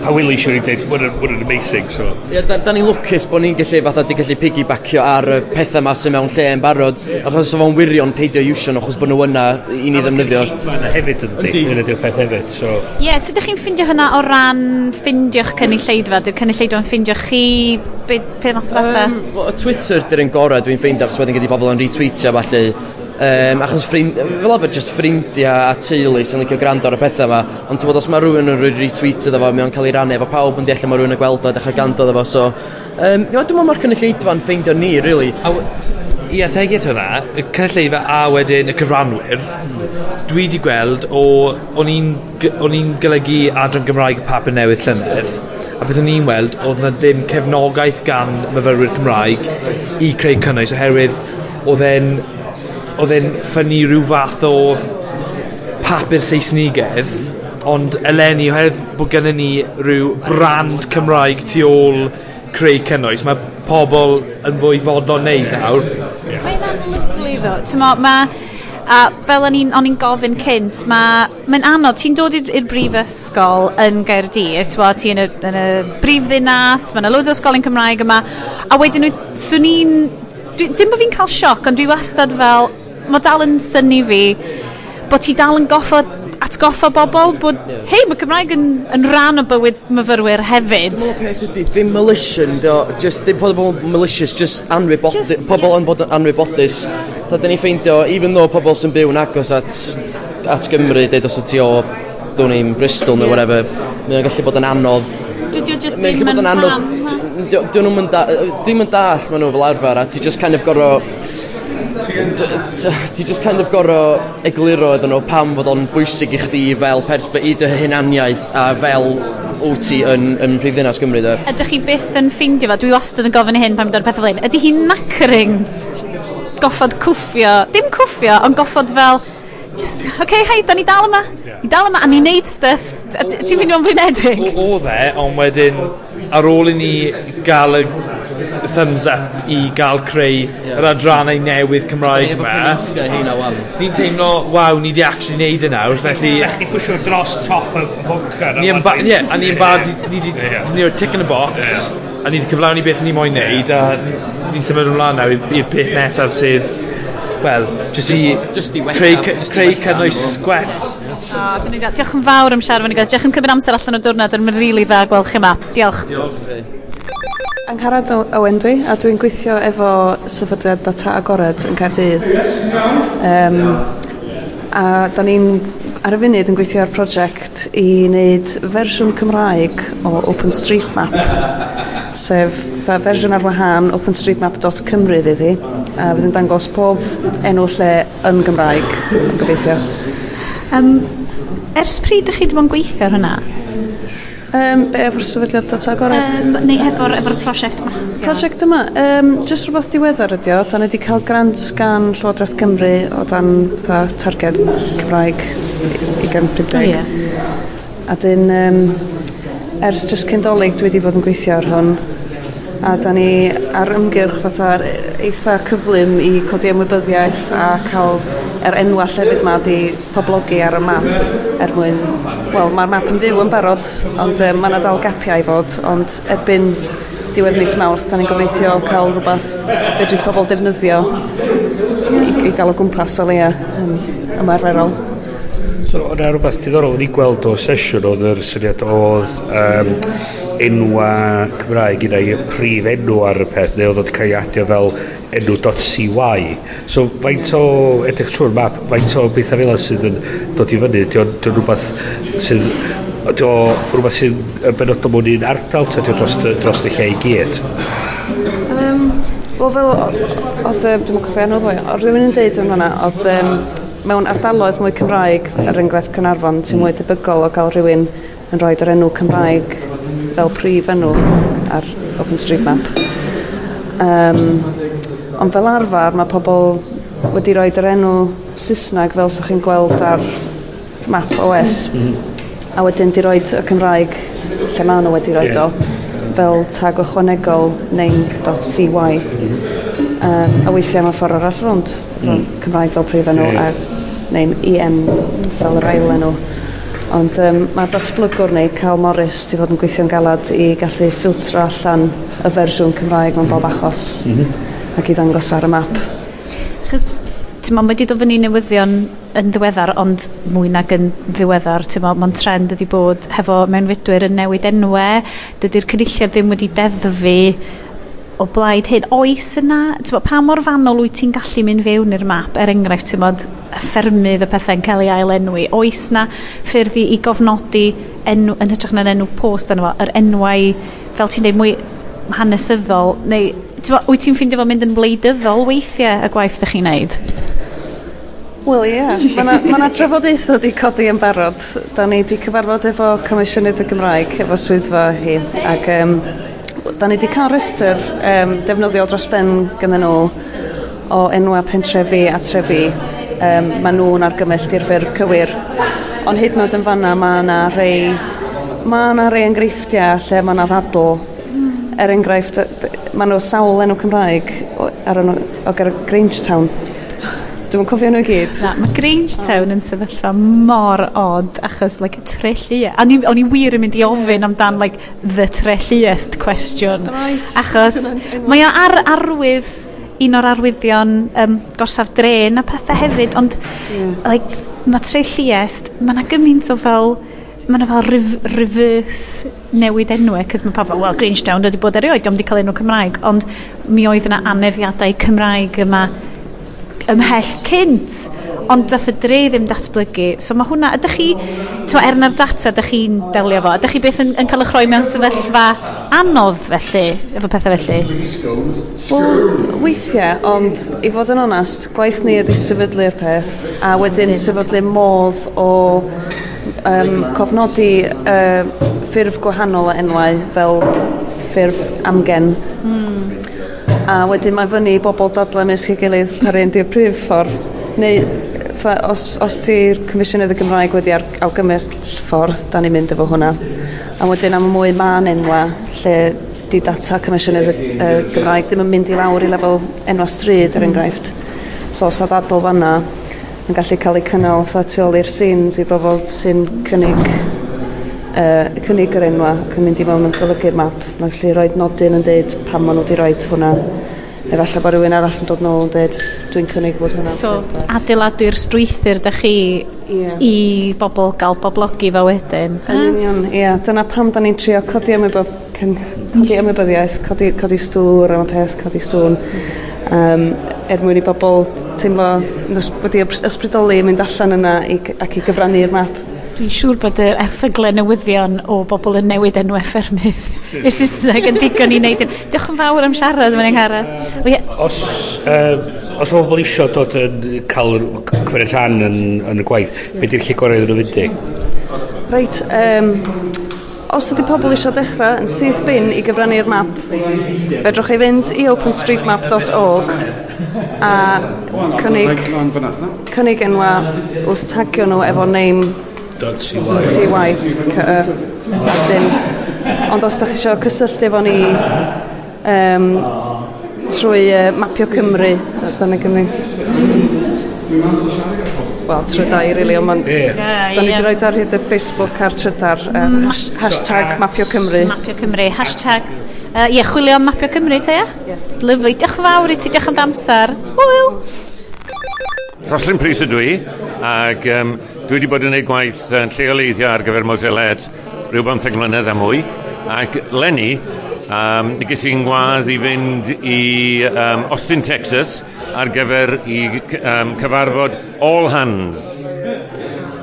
pawili eisiau ni'n dweud, mae'n amazing. So. Da ni'n lwcus bod ni'n gallu piggybackio ar y pethau yma sy'n mewn lle yn barod, achos o'n wirion peidio iwsio achos bod nhw yna i ni ddefnyddio. Mae'n hefyd ydy, yn ydy'r peth hefyd. Ie, sut ydych chi'n ffindio hynna o ran ffindio'ch cynulleidfa? Dy'r cynulleidfa'n ffindio chi pe math o fatha? Twitter dy'r un gorau dwi'n ffeindio, achos wedyn gyda pobl yn retweetio falle. Achos fel arfer just ffrindiau a teulu sy'n licio gwrando ar y pethau yma, ond ti'n bod os mae rhywun yn rhoi retweetio dda fo, mae'n cael ei rannu efo pawb yn deall mae rhywun yn gweld o a dechrau gando dda fo, so dwi'n meddwl mae'r cynulleidfa'n ffeindio ni, really. Ia, teg eto hwnna, y cynulleidfa a wedyn y cyfranwyr, dwi wedi gweld o'n i'n golygu adran Gymraeg y papur newydd llynedd, a beth o'n i'n weld, oedd na ddim cefnogaeth gan myfyrwyr Cymraeg i creu cynnwys, oherwydd oedd e'n ffynnu rhyw fath o papur Saesnigedd, ond eleni oherwydd bod gennym ni rhyw brand Cymraeg tu ôl creu cynnwys. Mae pobl yn fwy fodlon neud nawr. Mae'n lyflu ddo. A fel o'n i'n gofyn cynt, mae'n anodd, ti'n dod i'r brifysgol yn Gaerdydd, ti'n yn y brifddinas, mae'n loads o ysgolion Cymraeg yma, a wedyn dim bod fi'n cael sioc, ond dwi wastad fel, mae dal yn syni fi, bod ti dal yn atgoffa bobl, bod, hei, mae Cymraeg yn rhan o bywyd myfyrwyr hefyd. Ddim malicious, dim pobl malicious, just pobl yn bod anwybodus. Da ni ffeindio, even though pobl sy'n byw yn agos at Gymru, deud os o ti o, dwi'n ni'n Bristol neu whatever, mae'n gallu bod yn anodd. Mae'n gallu bod yn anodd. Dwi'n yn dall maen nhw fel arfer, a ti just kind of gor'o egluro iddyn nhw pam fod o'n bwysig i chdi fel i dy hunaniaeth a fel wyt ti yn Prifddinas Gymru. Ydych chi byth yn ffeindio fo? Dwi wastad yn gofyn hyn pan dwi'n pethau fel hyn. Ydy hi'n knackering? Goffod cwffio? Dim cwffio, ond goffod fel just, hei, da ni dal yma. Ni dal yma a ni'n neud stuff. Ti'n ffindio o'n flinedig? O ond wedyn, ar ôl i ni gael y thumbs up i gael creu yr adrannau newydd Cymraeg yma, ni'n teimlo, waw, ni wedi actually neud y nawr, felly... Ni pwysio dros top y bunker. A ni'n bad, ni wedi tick in a box, a ni wedi cyflawni beth ni moyn neud, a ni'n symud ymlaen nawr i'r peth nesaf sydd, wel, jyst i creu cynnwys gwell. Diolch yn fawr am siarad fan i guys. Diolch yn cymryd amser allan o'r diwrnod, yn rili dda gweld chi yma. Diolch. Angharad Owen dwi, a dwi'n gweithio efo sefydliad data agored yn Caerdydd. A da ni'n ar y funud yn gweithio ar prosiect i wneud fersiwn Cymraeg o OpenStreetMap, sef fersiwn ar wahân openstreetmap.cymru fydd hi, a fydd yn dangos pob enw lle yn Gymraeg yn gobeithio. Ers pryd ydych chi wedi bod yn gweithio ar hynna? Be efo'r sefydliad data agored? Neu efo'r prosiect yma? Prosiect yma? Jyst rhywbeth diweddar ydi o. Da ni wedi cael grant gan Llywodraeth Cymru o dan targed Cymraeg 2050. A dyn, ers jyst cyndolig dwi wedi bod yn gweithio ar hwn. A da ni ar ymgyrch fatha eitha cyflym i codi ymwybyddiaeth a cael enwa llefydd yma di poblogi ar y map mwyn, wel, mae'r map yn fyw yn barod, ond mae yna dal gapiau i fod, ond erbyn diwedd mis Mawrth, da ni'n gobeithio cael rhywbeth fedrith pobl defnyddio i gael o gwmpas o leia ymarferol. So, o'na rhywbeth diddorol yn ei gweld o sesiwn oedd yr syniad oedd enwa Cymraeg un o'i prif enw ar y peth, neu oedd wedi cael ei adio fel enw.cy. So, faint o edrych trwy'r map, faint o bethau fel sydd yn dod i fyny, di'n rhywbeth sydd rhywbeth sy'n benodol mewn un ardal, ta di'n dros y lle i gyd? Wel, fel oedd, dwi'n cofio enw fwy, oedd rhywun yn deud yn hwnna, oedd mewn ardaloedd mwy Cymraeg, er enghraifft Caernarfon, sy'n mwy debygol o gael rhywun yn rhoi yr enw Cymraeg fel prif enw ar OpenStreetMap. Ond fel arfer, mae pobl wedi rhoi yr enw Saesneg fel sy'ch chi'n gweld ar map OS. A wedyn di rhoi y Cymraeg, lle maen nhw wedi rhoi o, fel tag ychwanegol name.cy. A weithiau mae ffordd arall rwnd, Cymraeg fel prif enw a name EN fel yr ail enw. Ond mae datblygwr ni, Cal Morris, di fod yn gweithio'n galad i gallu ffiltro allan y fersiwn Cymraeg mewn bob achos ac i ddangos ar y map. Chos, mae wedi dod fyny newyddion yn ddiweddar, ond mwy nag yn ddiweddar, mae'n trend ydi bod hefo mewnfudwyr yn newid enwau, dydy'r cynulliad ddim wedi deddfu o blaid hyn. Oes yna, pa mor fanol wyt ti'n gallu mynd fewn i'r map, er enghraifft, y ffermydd y pethau'n cael ei ailenwi, oes na ffyrdd i gofnodi enw, yn hytrach na'n enw post enw, yr enwau, fel ti'n dweud, mwy hanesyddol, neu wyt ti'n ffindio fel mynd yn wleidyddol weithiau y gwaith ydych chi'n neud? Wel, ie. Mae yna drafodaethau wedi codi yn barod. Da ni wedi cyfarfod efo Comisiynydd y Gymraeg, efo swyddfa hi, ac da ni wedi cael rhestr defnyddiol dros ben gyda nhw o enwa pentrefi a trefi. Mae nhw'n argymell i'r ffurf cywir. Ond hyd yn oed yn fanna, mae yna rei enghreifftiau lle mae yna ddadl. Er enghraifft, mae nhw sawl enw Cymraeg o Grangetown. Dwi'n cofio nhw i gyd. Na, mae Grangetown yn sefyllfa mor odd, achos, Trellia. O'n i wir yn mynd i ofyn amdan, the Trelliest question. Right. Achos, mae o arwydd, un o'r arwyddion gorsaf dren a pethau hefyd, ond, mae Trelliest, mae yna gymaint o fel, mae yna fel reverse newid enwau, cos mae pa fel, Grangetown wedi bod erioed, ond wedi cael enw Cymraeg, ond mi oedd yna aneddiadau Cymraeg yma ymhell cynt, ond dath y dre ddim datblygu. So mae hwnna, ydych chi, na'r data ydych chi'n delio fo, ydych chi beth yn cael eich rhoi mewn sefyllfa anodd felly, efo pethau felly? Wel, weithiau, ond i fod yn onast, gwaith ni ydy sefydlu'r peth, a wedyn sefydlu modd o cofnodi ffurf gwahanol o enwau fel ffurf amgen. A wedyn mae fyny bobl dadlau mysg ei gilydd pa rhaid i'r prif ffordd. Neu os ti'r Comisiynydd y Gymraeg wedi awgymryd ffordd, da ni'n mynd efo hwnna. A wedyn am mwy ma'n enwa lle di data Comisiynydd y Gymraeg ddim yn mynd i lawr i lefel enwa stryd er enghraifft. So os a ddadl fanna yn gallu cael ei cynnal tu ôl i'r scenes i bobl sy'n cynnig yr enwa ac yn mynd i mewn yn golygu'r map. Mae'n gallu rhoi nodyn yn dweud pam maen nhw wedi rhoi hwnna. Efallai bod rhywun arall yn dod nôl yn dweud dwi'n cynnig bod hwnna. So, adeiladu'r strwythyr da chi i bobl gael boblogi fel wedyn? Yn union, ie. Dyna pam da ni'n trio codi ymwybyddiaeth, codi stŵr am y peth, codi sŵn. Mwyn i bobl teimlo wedi ysbrydoli mynd allan yna ac i gyfrannu'r map. Dwi'n siŵr bod yr erthyglau newyddion o bobl yn newid enw ffermydd i Saesneg yn ddigon i wneud. Diolch yn fawr am siarad, mae'n angharad. Os mae bobl eisiau dod yn cael cymryd rhan yn y gwaith, beth yw'r lle gorau iddyn nhw fynd i? Reit, os ydy pobl eisiau dechrau yn syth bin i gyfrannu'r map, fedrwch chi fynd i openstreetmap.org a cynnig enwa wrth tagio nhw efo name CY ond os da chi eisiau cysylltu efo ni trwy Mapio Cymru da ni trwy dau rili ond da ni wedi rhoi ar hyd y Facebook a'r Twitter hashtag Mapio Cymru Mapio Cymru, hashtag Chwilio am Mapio Cymru, ta ia? Lyflu, diolch yn fawr i ti, diolch am damser. Hwyl! Roslyn Pris ydw i, ac dwi wedi bod yn gwneud gwaith lleoleiddio ar gyfer Mozilla ers rhyw 15 mlynedd a mwy, ac Lenny, ges i'n gwadd i fynd i Austin, Texas, ar gyfer i cyfarfod All Hands.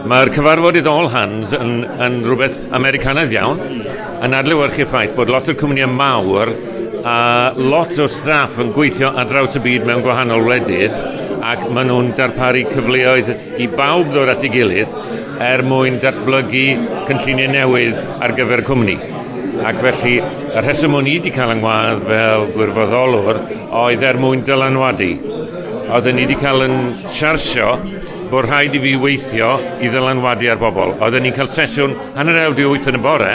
Mae'r cyfarfodydd All Hands yn rhywbeth Americanaidd iawn, yn adlewyrchu'r ffaith bod lot o'r cwmnïau mawr a lot o staff yn gweithio ar draws y byd mewn gwahanol wledydd, ac maen nhw'n darparu cyfleoedd i bawb ddod at ei gilydd mwyn datblygu cynlluniau newydd ar gyfer y cwmni. Ac felly, y rheswm o'n i wedi cael yng ngwadd fel gwirfoddolwr oedd mwyn dylanwadu. Oedden ni wedi cael yn siarsio bod rhaid i fi weithio i ddylanwadu ar bobl. Oedden ni'n cael sesiwn 7:30 yn y bore,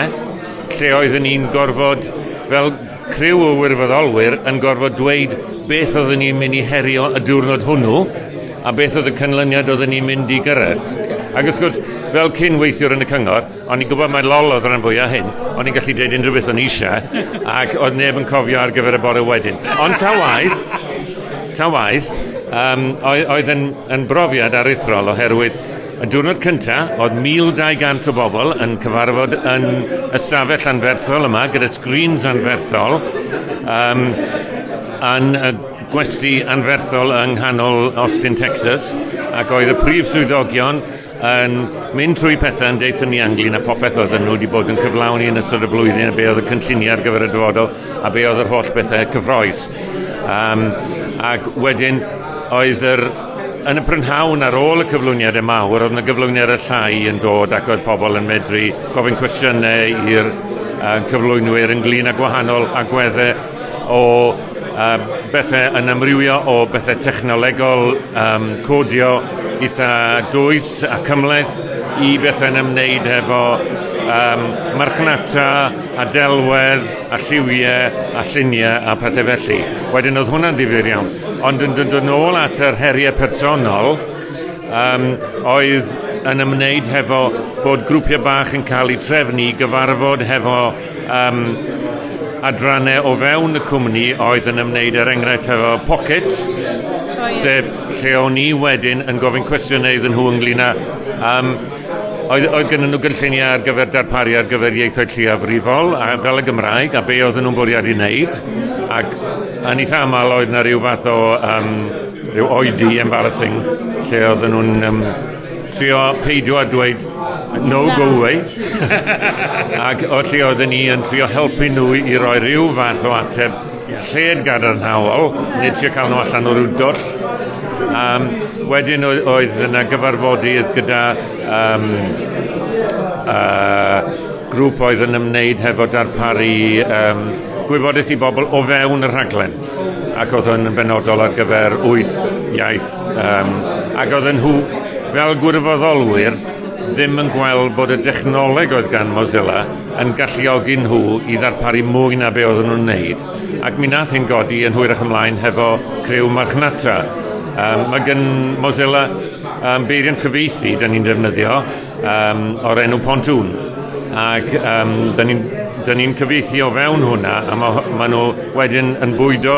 lle oedden ni'n gorfod, fel criw o wirfoddolwyr, yn gorfod dweud beth oedden ni'n mynd i herio y diwrnod hwnnw, a beth oedd y canlyniad oedden ni'n mynd i gyrraedd. Ac wrth gwrs, fel cyn weithiwr yn y cyngor, o'n i'n gwybod mae lol oedd rhan fwyaf hyn, o'n i'n gallu deud unrhyw beth o'n eisiau, ac oedd neb yn cofio ar gyfer y bore wedyn. Ond ta waith, oedd yn brofiad aruthrol oherwydd y diwrnod cyntaf, oedd 1,200 o bobl yn cyfarfod yn ystafell anferthol yma, gyda screens anferthol, yn gwesti anferthol yng nghanol Austin, Texas, ac oedd y prif swyddogion yn mynd trwy pethau yn deithio ni ynglyn â popeth oedd nhw wedi bod yn cyflawni yn ystod y flwyddyn, a be oedd y cynlluniau ar gyfer y dyfodol, a be oedd yr holl bethau cyffroes. Ac wedyn, oedd yn y prynhawn ar ôl y cyflwyniadau mawr, oedd yna gyflwyniadau llai yn dod ac oedd pobl yn medru gofyn cwestiynau i'r cyflwynwyr ynglyn â gwahanol agweddau o bethau yn amrywio o bethau technolegol, codio eitha dwys a cymleth i bethau yn ymwneud efo marchnata a delwedd a lliwiau a lluniau a pethau felly. Wedyn oedd hwnna'n ddifyr iawn. Ond yn dod yn ôl at yr heriau personol, oedd yn ymwneud hefo bod grwpiau bach yn cael eu trefnu gyfarfod hefo adrannau o fewn y cwmni oedd yn ymwneud enghraifft hefo Pocket, lle o'n i wedyn yn gofyn cwestiynau iddyn nhw ynglyn â oedd gennyn nhw gynlluniau ar gyfer darparu ar gyfer ieithoedd lleiafrifol fel y Gymraeg, a be oedden nhw'n bwriadu wneud, ac yn eitha aml oedd yna rhyw fath o rhyw oedi embarrassing, lle oedden nhw'n trio peidio a dweud no, go away. Ac o lle oedden ni yn trio helpu nhw i roi rhyw fath o ateb lled gadarnhaol, nid trio cael nhw allan o rhyw dwll. Wedyn oedd yna gyfarfodydd gyda grŵp oedd yn ymwneud hefo darparu gwybodaeth i bobl o fewn y rhaglen, ac oedd yn benodol ar gyfer 8 iaith, ac oedd nhw fel gwirfoddolwyr ddim yn gweld bod y dechnoleg oedd gan Mozilla yn galluogi nhw i ddarparu mwy na be oedden nhw'n wneud, ac mi nath hyn godi yn hwyrach ymlaen hefo criw marchnata. Mae gen Mozilla beiriant cyfieithu da ni'n defnyddio o'r enw Pontoon, ac da ni'n cyfieithu o fewn hwnna, a maen nhw wedyn yn bwydo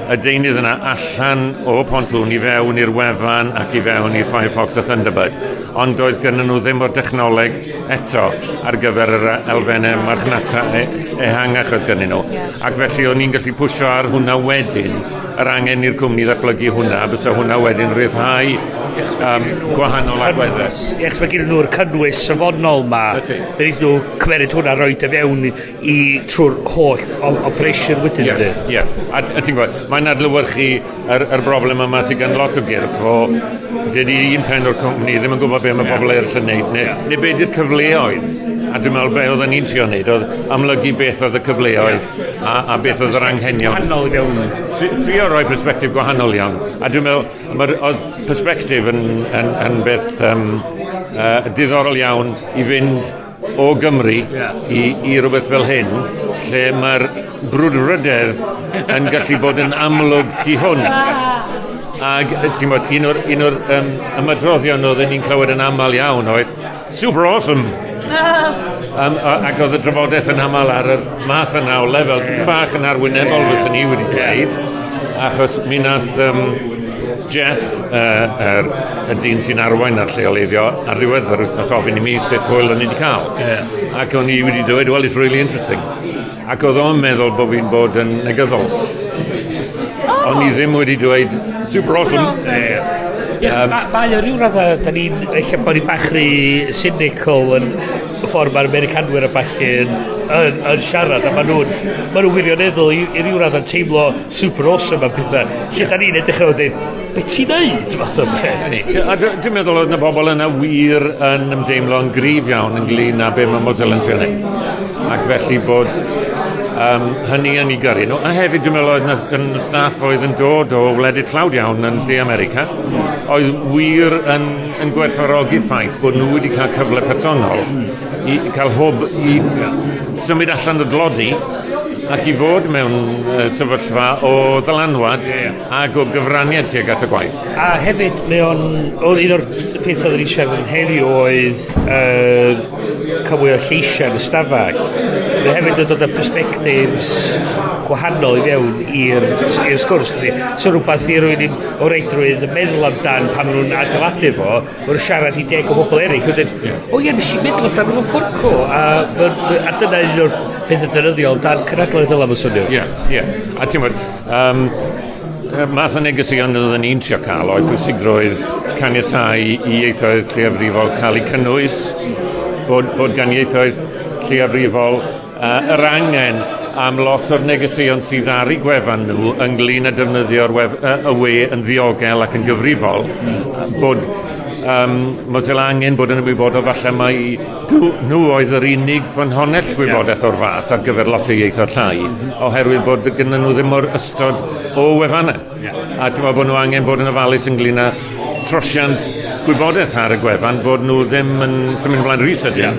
y deunydd yna allan o Pontoon i fewn i'r wefan ac i fewn i'r Firefox a Thunderbird. Ond doedd gennyn nhw ddim o'r dechnoleg eto ar gyfer yr elfennau marchnata ehangach oedd gennyn nhw. Ac felly o'n i'n gallu pwysio ar hwnna wedyn, yr angen i'r cwmni ddatblygu hwnna, bysa hwnna wedyn rhyddhau gwahanol agweddau. Ie, mae gen nhw'r cynnwys safonol ma, fe wnaeth nhw cymeryd hwnna roed y fewn i trwy'r holl operation wedyn. Ie, a ti'n gwybod, mae'n adlewyrchu yr broblem yma sydd gan lot o gyrff o dydy un pen o'r cwmni ddim yn gwybod be mae pobl eraill yn neud, neu be di'r cyfleoedd. A dwi'n meddwl be oedden ni'n trio wneud oedd amlygu beth oedd y cyfleoedd a beth oedd yr anghenion. Gwahanol i fewn. Trio roi persbectif gwahanol iawn. A dwi'n meddwl, oedd persbectif yn beth diddorol iawn i fynd o Gymru i rhywbeth fel hyn, lle mae'r brwdfrydedd yn gallu bod yn amlwg tu hwnt. Ac ti'n bod, un o'r ymadroddion oedden ni'n clywed yn aml iawn oedd super awesome. Ac oedd y drafodaeth yn aml ar y math yna o lefel, bach yn arwynebol fysyn ni wedi dweud, achos mi nath Jeff, y dyn sy'n arwain ar lleoleiddio, ar ddiwedd yr wythnos ofyn i mi sut hwyl o'n i wedi cael. Ac o'n i wedi dweud, well, it's really interesting. Ac oedd o'n meddwl bod fi'n bod yn negyddol. O'n i ddim wedi dweud, super awesome. Mae o ryw radda, da ni'n eich bod ni bach rhy cynical yn y ffordd mae'r Americanwyr a bach yn siarad, a maen nhw'n wirioneddol i ryw radda'n teimlo super awesome am pethau. Lle da ni'n edrych o dweud, be ti'n neud? Dwi'n meddwl oedd yna bobl yna wir yn ymdeimlo yn gryf iawn ynglyn â be mae Mozilla yn trio neud. Ac felly bod hynny yn ei gyrru nhw. A hefyd dwi'n meddwl oedd yn staff oedd yn dod o wledydd tlawd iawn yn De America, oedd wir yn gwerthfawrogi'r ffaith bod nhw wedi cael cyfle personol i cael hwb i symud allan o dlodi ac i fod mewn sefyllfa o ddylanwad ac o gyfraniad tuag at y gwaith. A hefyd, un o'r peth oedd ni'n siarad yn heddiw oedd cael mwy o lleisiau yn y stafell. Mae hefyd yn dod â perspectives gwahanol i fewn i'r sgwrs. So rhywbeth di rwy'n o reidrwydd yn meddwl amdan pan maen nhw'n adeiladu fo, maen siarad i 10 o bobl eraill. Nes i'n meddwl amdan nhw'n fforco. A dyna un o'r pethau dynyddiol dan cynadlau fel am y swnio. Ie. A ti'n bod, math o negeseuon oedden ni'n trio cael oedd pwysigrwydd caniatau i ieithoedd lleiafrifol cael eu cynnwys, bod gan ieithoedd lleiafrifol yr angen am lot o'r negeseuon sydd ar eu gwefan nhw ynglyn â defnyddio'r y we yn ddiogel ac yn gyfrifol, bod Mozilla angen bod yn ymwybodol falle mai nhw oedd yr unig ffynhonnell gwybodaeth o'r fath ar gyfer lot o ieithoedd llai, oherwydd bod gyda nhw ddim o'r ystod o wefannau. A ti'n meddwl bod nhw angen bod yn ofalus ynglyn â trosiant gwybodaeth ar y gwefan, bod nhw ddim yn symud ymlaen rhy sydyn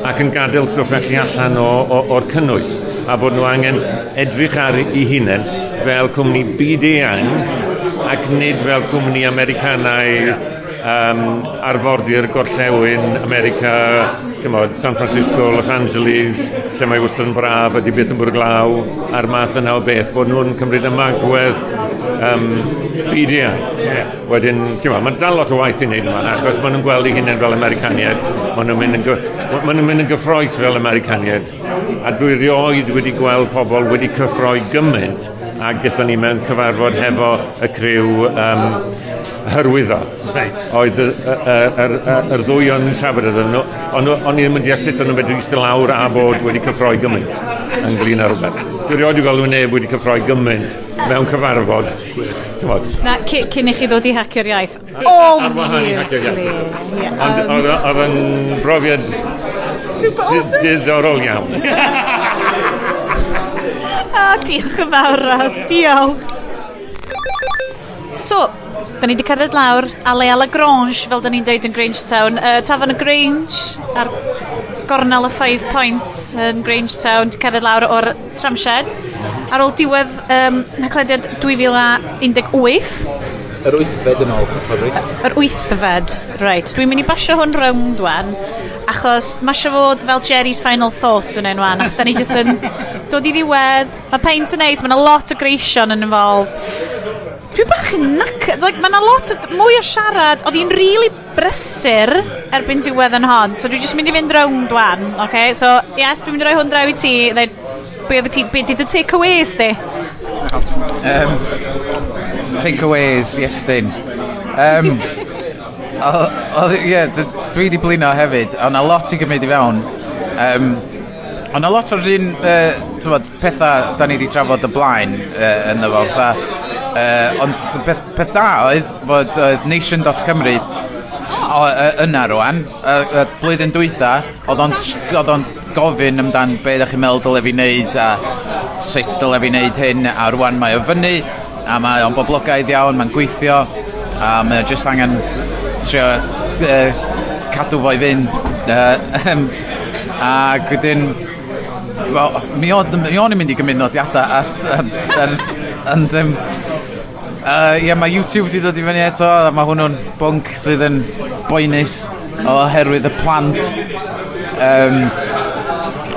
ac yn gadael stwff felly allan o'r cynnwys, a bod nhw angen edrych ar eu hunain fel cwmni byd-eang ac nid fel cwmni Americanaidd arfordir gorllewin America, San Francisco, Los Angeles, lle mae wastad yn braf ydy beth yn bwrdd glaw a'r math yna o beth, bod nhw'n cymryd y magwedd byd-eang. Wedyn, mae'n dal lot o waith i wneud yma, achos maen nhw'n gweld eu hunain fel Americaniad, maen nhw'n mynd yn gyffroes fel Americaniad, a dwi rioed wedi gweld pobl wedi cyffroi gymaint, a gyda ni mewn cyfarfod hefo y criw hyrwyddo. Oedd yr ddwy o'n trafod ydyn nhw, ond i ddim yn deall sut o'n nhw'n medru eistedd lawr a bod wedi cyffroi gymaint ynglyn â rhywbeth. Dwi rioed wedi gweld neb wedi cyffroi gymaint mewn cyfarfod. Na, cyn i chi ddod i hacio'r iaith. Obviously. Ond oedd yn brofiad diddorol iawn. Diolch yn fawr, Ros. Diolch. So, da ni wedi cerdded lawr Ale La Grange, fel da ni'n deud yn Grangetown. Tafon y Grange ar gornel y 5 Points yn Grangetown, wedi cerdded lawr o'r tramshed ar ôl diwedd haclediad 2018. Yr 8fed yn ôl, Yr 8fed, reit. Dwi'n mynd i basio hwn rownd wan, achos mae eisiau fod fel Jerry's Final Thought yn enwan, achos da ni jyst yn dod i ddiwedd. Mae paint yn neis, mae yna lot o greision yn involve. Dwi'n bach yn nacyd, mae yna lot mwy o siarad, oedd hi'n rili brysur erbyn diwedd yn hon, so dwi'n jyst mynd i fynd rownd wan, okay? So, yes, dwi'n mynd i roi hwn draw i ti, be did the takeaways di? Takeaways, yes, dyn. Dwi wedi blino hefyd, ond a lot i gymryd i fewn. Ond a lot o'r un pethau da ni wedi trafod y blaen yn efo, ond peth da oedd fod Nation.Cymru yna rwan, blwyddyn dwytha, oedd o'n gofyn amdan be ydych chi'n meddwl dyle fi wneud a sut dyle fi wneud hyn, a rwan mae o fyny, a mae o'n boblogaidd iawn, mae'n gweithio, a mae o jyst angen trio cadw fo i fynd. Ac wedyn, mi o'n i'n mynd i gymryd nodiadau, ond mae YouTube wedi dod i fyny eto, a mae hwnnw'n bwnc sydd yn boenus oherwydd y plant.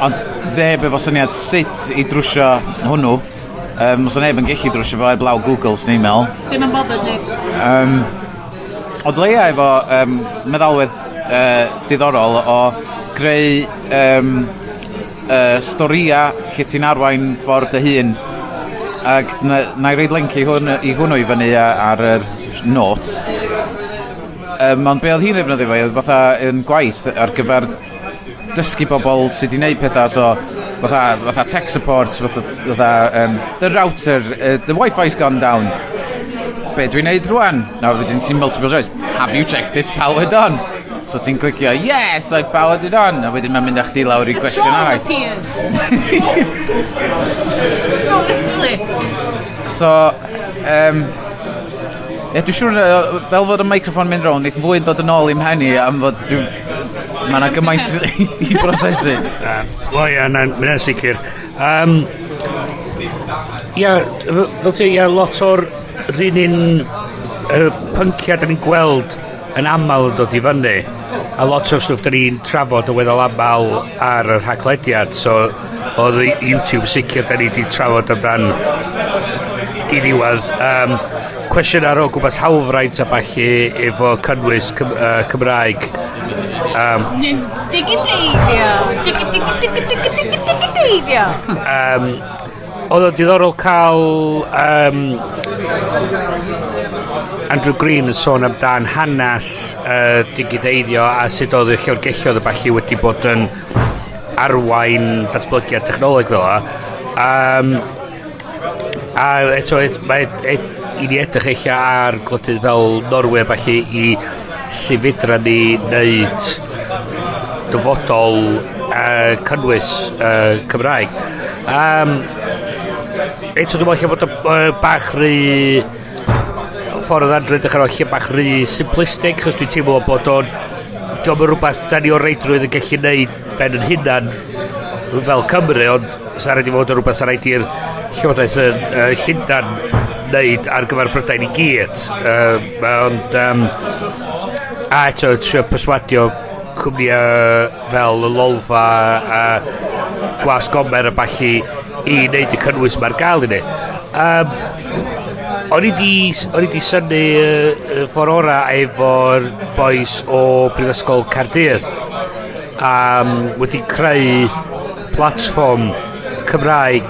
Ond neb efo syniad sut i drwsio hwnnw. Os neb yn gallu drwsio fo eblaw Google sy'n e-mail. Dim yn bothered ni. Oedd leia efo meddalwedd diddorol o greu storia lle ti'n arwain ffordd dy hun. Ac na i reid link i hwnnw i fyny ar yr notes. Ond be oedd hi'n ddefnyddio fo, fatha yn gwaith ar gyfer dysgu bobl sydd wedi gwneud pethau, so fatha tech support, fatha the router, the Wi-Fi's gone down. Be dwi'n neud rwan? A wedyn ti'n multiple choice, have you checked it's powered on? So ti'n clicio, yes, I've powered it on. A wedyn mae'n mynd â chdi lawr i gwestiwn arall. So, dwi'n siŵr, fel fod y microphone mynd rown, neith fwy'n dod yn ôl i'n henni am fod mae yna gymaint i brosesu. Wel ia, mae'n sicr. Ia, fel ti, ia, lot o'r rhan un pynciad da ni'n gweld yn aml yn dod i fyny, a lot o stwff da ni'n trafod y weddol aml ar yr haglediad, so oedd YouTube sicr da ni wedi trafod amdan di ddiwedd. Cwestiwn ar o gwmpas hawlfraint a balli efo cynnwys Cymraeg. Digideiddio. Oedd o'n diddorol cael Andrew Green yn sôn amdan hanes digideiddio a sut oedd y llyfrgelloedd y balli wedi bod yn arwain datblygiad technoleg fel yna. A eto, i ni edrych eich ar gwledydd fel Norwy a balli i sefydra ni wneud dyfodol cynnwys Cymraeg. Eto dwi'n meddwl bod bach rhy ffordd Andrew edrych ar lle bach rhy simplistic, chos dwi'n teimlo bod o'n diolch yn rhywbeth da ni o reidrwydd yn gallu gwneud ben yn hynna'n fel Cymru, ond sa'n rhaid i fod yn rhywbeth sa'n rhaid i'r Llywodraeth yn Llundain wneud ar gyfer Brydain i gyd. Ond a eto trio perswadio cwmnïau fel y Lolfa a Gwas Gomer a balli i wneud y cynnwys mae'r gael i ni. O'n i di synnu ffordd ora efo'r boys o Brifysgol Caerdydd wedi creu platform Cymraeg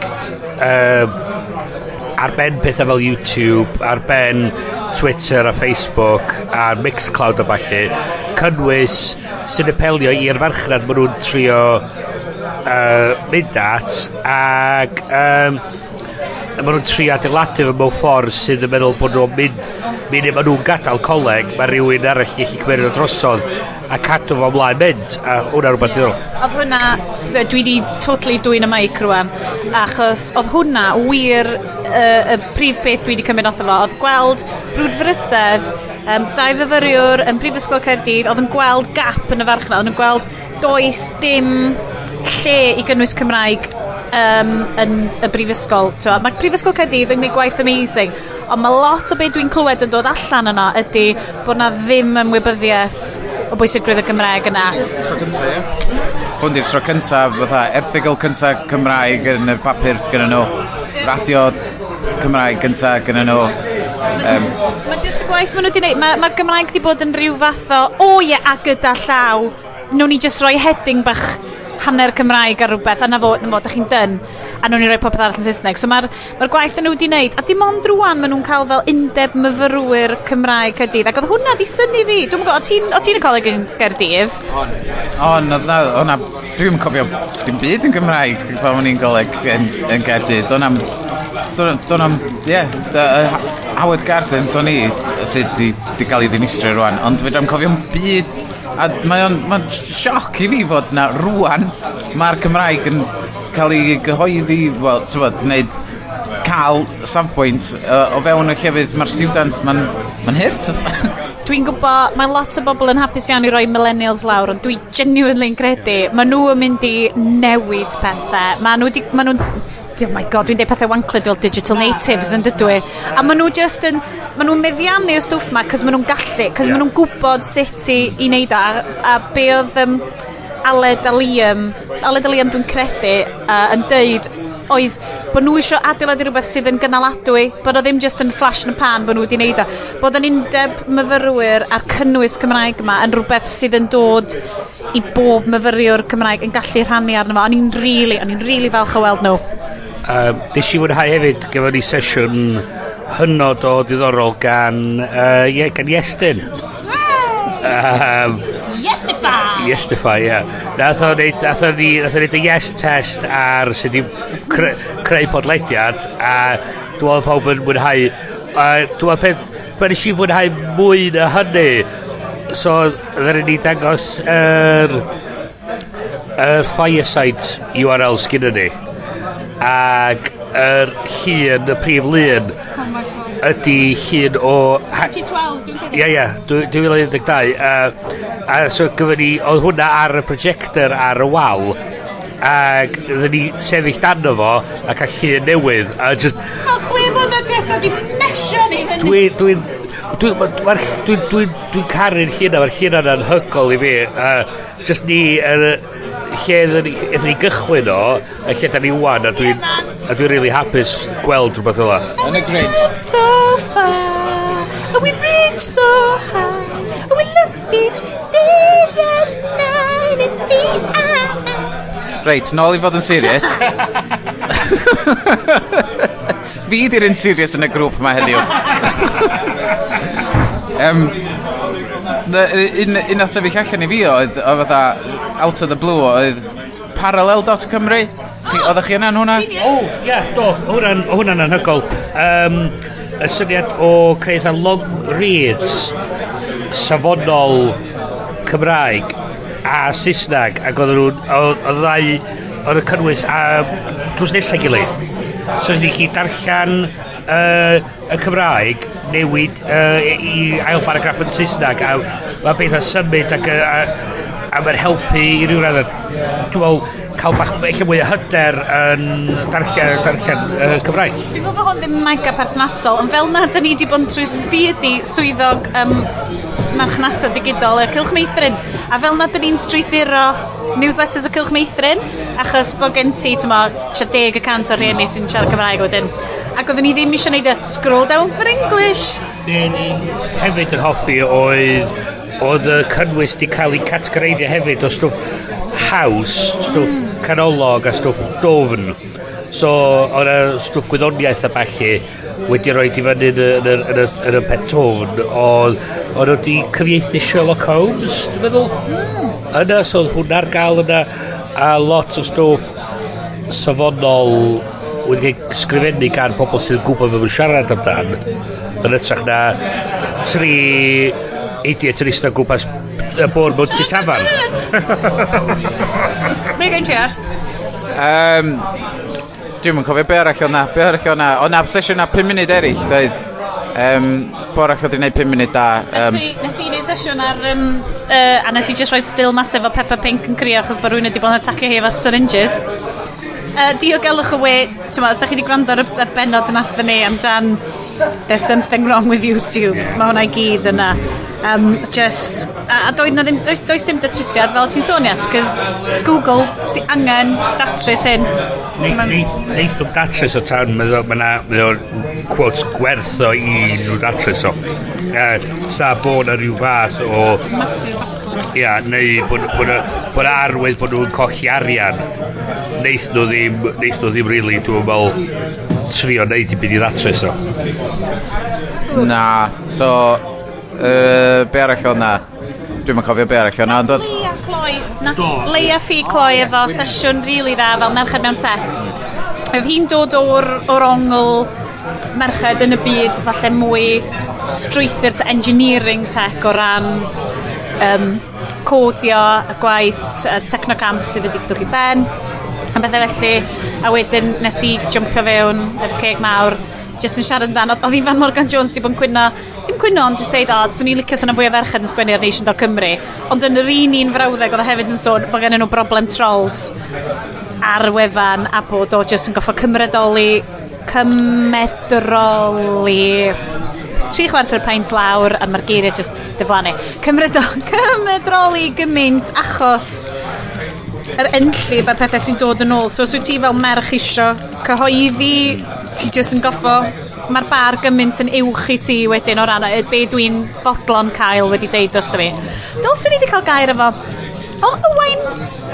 ar ben pethau fel YouTube, ar ben Twitter a Facebook a Mixcloud a balli, cynnwys sy'n apelio i'r farchnad maen nhw'n trio mynd at, ac maen nhw'n trio adeiladu fo mewn ffordd sydd yn meddwl bod nhw'n mynd maen nhw'n gadael coleg, mae rhywun arall yn gallu cymeryd o drosodd a cadw fo ymlaen mynd, a hwnna rhywbeth diddorol. Oedd hwnna, dwi di totally dwy'n y mic rwan, achos oedd hwnna wir y prif beth dwi di cymryd off efo, oedd gweld brwdfrydedd, dau fyfyriwr yn Brifysgol Caerdydd, oedd yn gweld gap yn y farchnad, oedd yn gweld does dim lle i gynnwys Cymraeg yn y brifysgol. Mae Brifysgol Caerdydd yn gwneud gwaith amazing, ond mae lot o beth dwi'n clywed yn dod allan yno ydy bod na ddim ymwybyddiaeth o bwysigrwydd y Gymraeg yna. Tro cyntaf, ie? Hwn di'r tro cyntaf, fatha erthigol cyntaf Cymraeg yn y papur gyda nhw, radio Cymraeg cyntaf gyda nhw. Mae jyst y gwaith maen nhw wedi gwneud, mae'r Gymraeg wedi bod yn rhyw fath o ie a gyda llaw, nhw'n ni jyst rhoi heading bach hanner Cymraeg ar rhywbeth, a na fod da chi'n dyn, a nhw'n ni rhoi popeth arall yn Saesneg. So mae'r gwaith nhw wedi wneud, a dim ond rwan maen nhw'n cael fel undeb myfyrwyr Cymraeg Caerdydd, ac oedd hwnna di syni fi. Dwi'n gwybod, o ti'n y coleg yn Gaerdydd? Dwi'n cofio dim byd yn Gymraeg pan o'n i'n coleg yn Gaerdydd. Howard Gardens o'n i sydd di cael ei ddinistrio rwan, ond fydda'n cofio'n byd. A mae'n sioc i fi fod na rwan mae'r Cymraeg yn cael ei gyhoeddi, wneud cael safbwynt o fewn y llefydd mae'r students, mae'n hirt. Dwi'n gwybod, mae lot o bobl yn hapus iawn i roi millennials lawr, ond dwi genuinely'n credu, maen nhw yn mynd i newid pethau. Oh my god, dwi'n dweud pethau wanclyd fel digital natives yn dydw i. A maen nhw'n meddiannu'r stwff ma, cos maen nhw'n gallu, cos maen nhw'n gwybod sut i wneud a be oedd Aled a Liam dwi'n credu yn deud oedd bod nhw eisiau adeiladu rhywbeth sydd yn gynaladwy, bod o ddim just yn flash yn y pan bod nhw wedi neud o, bod yn undeb myfyrwyr a'r cynnwys Cymraeg yma yn rhywbeth sydd yn dod i bob myfyriwr Cymraeg yn gallu rhannu arno fo. O'n i'n really falch o weld nhw. Nes i fwynhau hefyd, gefo ni sesiwn hynod o ddiddorol gan Iestyn. Yestify, ie. Nath o neud y yes test ar sydd wedi creu podlediad, a dwi'n meddwl pawb yn mwynhau. Dwi'n meddwl pe nes i fwynhau mwy na hynny, so ddyn ni dangos yr Fireside URL sgynno ni, ac yr llun, y prif lun ydy llun o 2012 2012, a so gyda ni, oedd hwnna ar y projector ar y wal, ac ydyn ni sefyll dan fo ac a llun newydd, a just Mae 6 mlynedd diwethaf di mesio ni hynny. Dwi'n caru'r llun mae'r llun yna'n anhygol i fi, just ni lle ydyn ni gychwyn o, a lle ydyn ni wan, a dwi'n really hapus gweld rhywbeth ola. Yn y Grinch. So far, and we've reached so high, and we looked each day and night in the eye. Reit, nôl I fod yn serious. Fi di'r un serious yn y grŵp yma heddiw. Un o sefyll allan I fi oedd fatha out of the blue oedd Parallel.Cymru. Oeddech chi yna'n hwnna? Hwnna'n anhygol. Y syniad o creu eitha long reads safonol Cymraeg a Saesneg, ac oedd ddau oedd y cynnwys drws nesau gilydd. So ni chi darllen y Cymraeg, newid I ail paragraff yn Saesneg, a mae beth yn symud ac a mae'n helpu I ryw radd, dwi'n meddwl, cael bach eich mwy o hyder yn darllen Cymraeg. Dwi'n gwybod bod hwn ddim mega perthnasol, ond fel na, da ni wedi bod trwy fi ydi swyddog marchnata digidol y Cylch Meithrin, a fel na da ni'n strwythuro newsletters y Cylch Meithrin, achos bod gen ti, 10% o rhieni sy'n siarad Cymraeg wedyn. Ac oedden ni ddim eisiau gwneud y scroll down for English. Ni hefyd yn hoffi oedd y cynnwys di cael ei categoreiddio hefyd o stwff haws, stwff canolog a stwff dofn. So, oedd y stwff gwyddoniaeth a balli wedi rhoi I fyny yn y pet tofn, oedd wedi cyfieithu Sherlock Holmes, dwi'n meddwl. Yna, so oedd hwnna'r gael yna, a lot o stwff safonol wedi cael sgrifennu gan pobl sy'n gwybod beth yn siarad amdan, yn ytrach na 3 idiot yn eistedd gwmpas y bwr mewn tu tafarn. Mae'n gen ti ar? Dwi'n yn cofio be arall o'na. O'na sesiwn a 5 munud eraill, doedd. Bo arall oedd wneud 5 munud da. Nes I wneud sesiwn ar... a nes I just rhoi still massive o Peppa Pink yn crio achos bod rhywun wedi bod yn atacio hi efo syringes. Diogelwch y we, os da chi wedi gwrando ar y benod yn athyn ni amdan There's Something Wrong with YouTube, mae hwnna I gyd yna. A doedd dim datrysiad fel ti'n sonias, cos Google sy'n angen datrys hyn. Neithwm datrys o tan, mae'n quotes gwerth o nhw datrys o. Sa bod na rhyw fath o... Ia, neu bod arwydd bod nhw'n colli arian. Neith nhw ddim really, dwi'n meddwl, trio neud I byd I ddatrys o. Na, so... be arall o'na? Dwi'n yn cofio be arall o'na, ond oedd... Leia Ffi Cloi efo sesiwn rili dda fel merched mewn tech. Oedd hi'n dod o'r ongl merched yn y byd, falle mwy strwythyr to engineering tech o ran codio, y gwaith, Technocamp sydd wedi dod I ben, a bethau felly, a wedyn nes I jumpio fewn yr ceg mawr, jyst yn siarad amdano, oedd Ifan Morgan Jones wedi bod yn cwyno, dim cwyno, ond jyst deud, swn i'n licio sy'n fwy o ferched yn sgwennu ar Nation.Cymru, ond yn yr un frawddeg oedd o hefyd yn sôn bod gen nhw broblem trolls ar y wefan, a bod o jyst yn goffo cymedroli 3/4 paint lawr, a mae'r geiriau jyst diflannu. Cymedroli gymaint achos yr enllib a pethau sy'n dod yn ôl. So ti fel merch isio cyhoeddi, ti jyst yn goffo, mae'r bar gymaint yn uwch i ti wedyn o ran be dwi'n bodlon cael wedi deud dros dy fi. Dylswn ni wedi cael gair efo, o Owain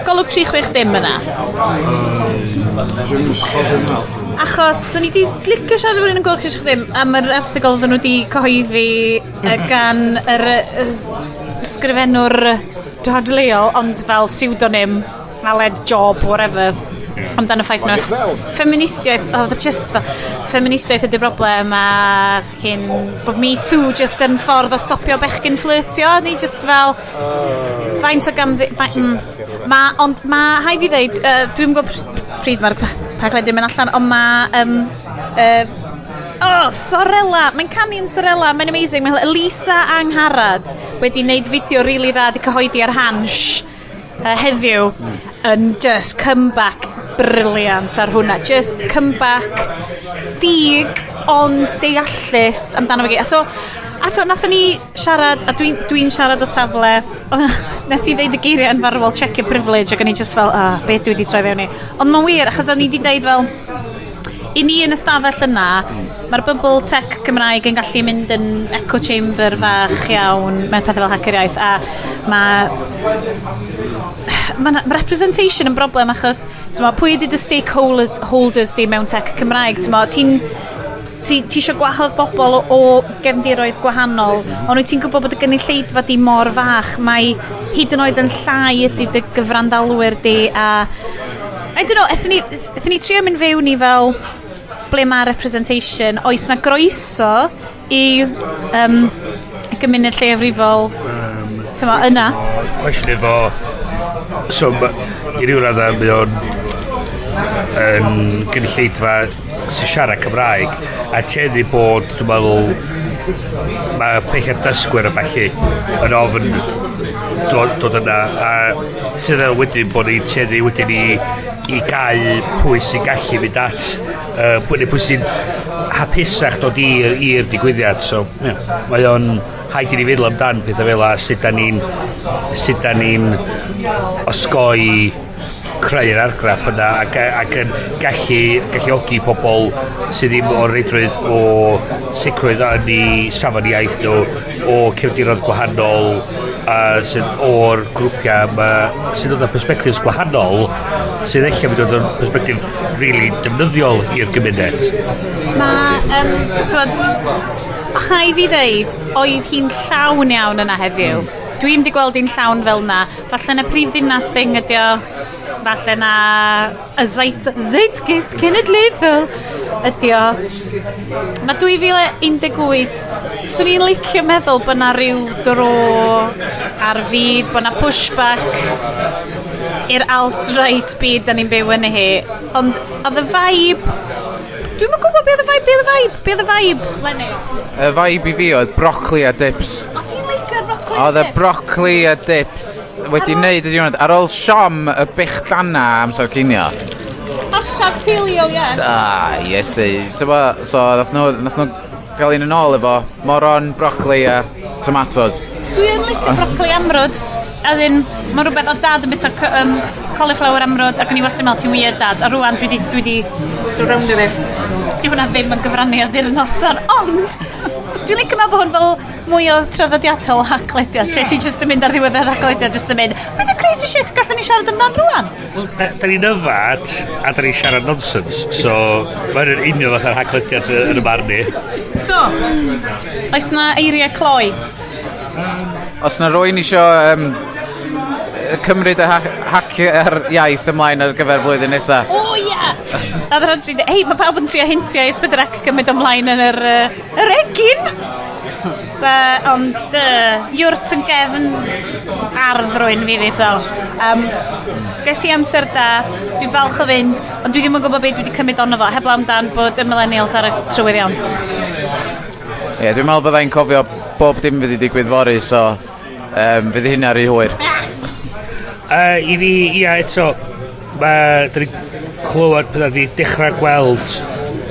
golwg 360 yna. Achos o'n i wedi licio siarad efo rhywun yn golwg 360 am yr erthygl oedden nhw wedi cyhoeddi gan yr ysgrifennwr dadleuol, ond fel pseudonym, Aled Job, whatever, amdano ffaith nhw. Feministiaeth, oedd just fel, feministiaeth ydy'r broblem a cyn bod Me Too just yn ffordd o stopio bechgyn fflirtio, ni just fel faint o gamfi... Ond mae haid fi ddeud, dwi'n gwybod pryd mae'r pagledy'n mynd allan, ond mae... Sorella, mae'n canu'n Sorella, mae'n amazing. Mae Elisa Angharad wedi wneud fideo rili dda, di cyhoeddi ar Hansh heddiw, yn just comeback briliant ar hwnna. Just comeback dig, ond deallus amdano fe. So, nathon ni siarad, a dwi'n siarad o safle, nes i ddeud y geiriau yn farwol, check your privilege, ac o'n i just fel, beth dwi wedi troi fewn i. Ond mae'n wir, achos o'n i wedi deud fel, i ni yn y stafell yna, mae'r bubble tech Cymraeg yn gallu mynd yn echo chamber fach iawn, mae pethau fel hacker iaith, a mae representation yn broblem achos pwy ydy dy stakeholders di mewn tech Cymraeg, ti eisiau gwahodd bobl o gefndiroedd gwahanol, ond wyt ti'n gwybod bod y gynulleidfa di mor fach, mae hyd yn oed yn llai ydy dy gyfrandalwyr di, a I don't know, ethon ni trio mynd fewn i fel ble mae representation, oes na groeso i gymuned lleiafrifol yna? Cwestiwn efo, so i ryw radda mae o'n gynulleidfa sy'n siarad Cymraeg, a teddi bod, dwi'n meddwl, mae pellad dysgwyr a balli yn ofyn dod yna, a sydd wedyn bod ni'n teddi wedyn i gael pwy sy'n gallu mynd at pwy sy'n hapusach dod i'r digwyddiad. So mae o'n haid i ni feddwl amdan pethau fel a sut da ni'n osgoi creu'r argraff yna ac yn galluogi pobl sydd ddim o'r reidrwydd o sicrwydd yn ei safon iaith nhw, o cefndiroedd gwahanol, o'r grwpiau sydd oedd yn perspectives gwahanol sydd eich mynd oedd yn perspectif really defnyddiol i'r gymuned. Hai fi ddeud, oedd hi'n llawn iawn yna heddiw. Dwi'n di gweld hi'n llawn fel na. Falle na prif ddinas thing ydi o, falle na y Zeitgeist cenedlaethol ydi o. Mae 2018, swn i'n licio meddwl bod na ryw dro ar fyd, bod na pushback i'r alt-right byd da ni'n byw yn hi. Ond oedd y vibe, dwi'n yn gwybod beth y vibe, Lenny? Y vibe i fi oedd brocoli a dips. O, ti'n licio'r brocoli a dips? Oedd y brocoli a dips wedi wneud y diwrnod ar ôl siom y bichdana amser cinio. #paleo, yes. Iesu. So, nath nhw gael un yn ôl efo moron, brocoli a tomatoes. Dwi'n licio brocoli amrwd. As in, mae rhywbeth o dad yn bit o cauliflower amrwd, ac yn i wastad meddwl ti'n weird dad, a rwan dwi di rownd i fi. Di hwnna ddim yn gyfrannu ar noson, ond dwi'n licio meddwl bod hwn fel mwy o traddodiadol haglediad, lle ti jyst yn mynd ar ddiwedd yr haglediad, jyst yn mynd, beth y crazy shit gallwn ni siarad amdan rwan? Wel, da ni'n yfad a da ni'n siarad nonsens, so mae'n union fath ar haglediad yn y bar ni. So, oes na eiriau cloi? Os na rwy'n eisiau cymryd y hacio'r iaith ymlaen ar gyfer flwyddyn nesaf. O ia! A ddod rhaid hei, mae pawb yn trio hintio i Ysbydrec gymryd ymlaen yn yr egin. Ond ywrt yn gefn ardd rwy'n fi ddito. Ges i amser da, dwi'n falch o fynd, ond dwi ddim yn gwybod beth dwi wedi cymryd ono fo, heblaw amdan bod y millennials ar y trywydd iawn. Ie, dwi'n meddwl byddai'n cofio bob dim fydd i digwydd fory, so fydd hynna rhy hwyr. I fi, ia, eto, da ni clywed bydda ni dechrau gweld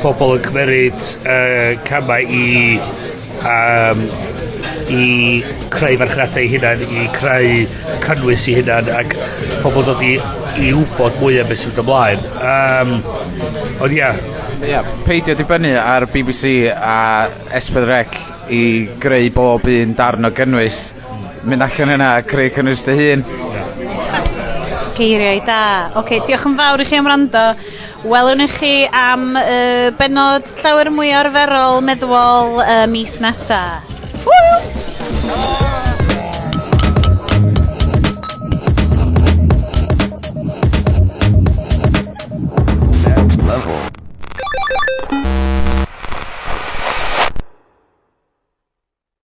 pobl yn cymeryd camau i creu farchnadau i hunan, i creu cynnwys i hunan, ac pobl dod i wybod mwy o beth sy'n dod ymlaen. Ond ia. Ia, peidio dibynnu ar BBC a S4C i greu bob un darn o gynnwys. Mynd allan yna a creu cynnwys dy hun. Geiriau da. Diolch yn fawr i chi am wrando. Welwn i chi am benod llawer mwy arferol meddwl mis nesa. Woo!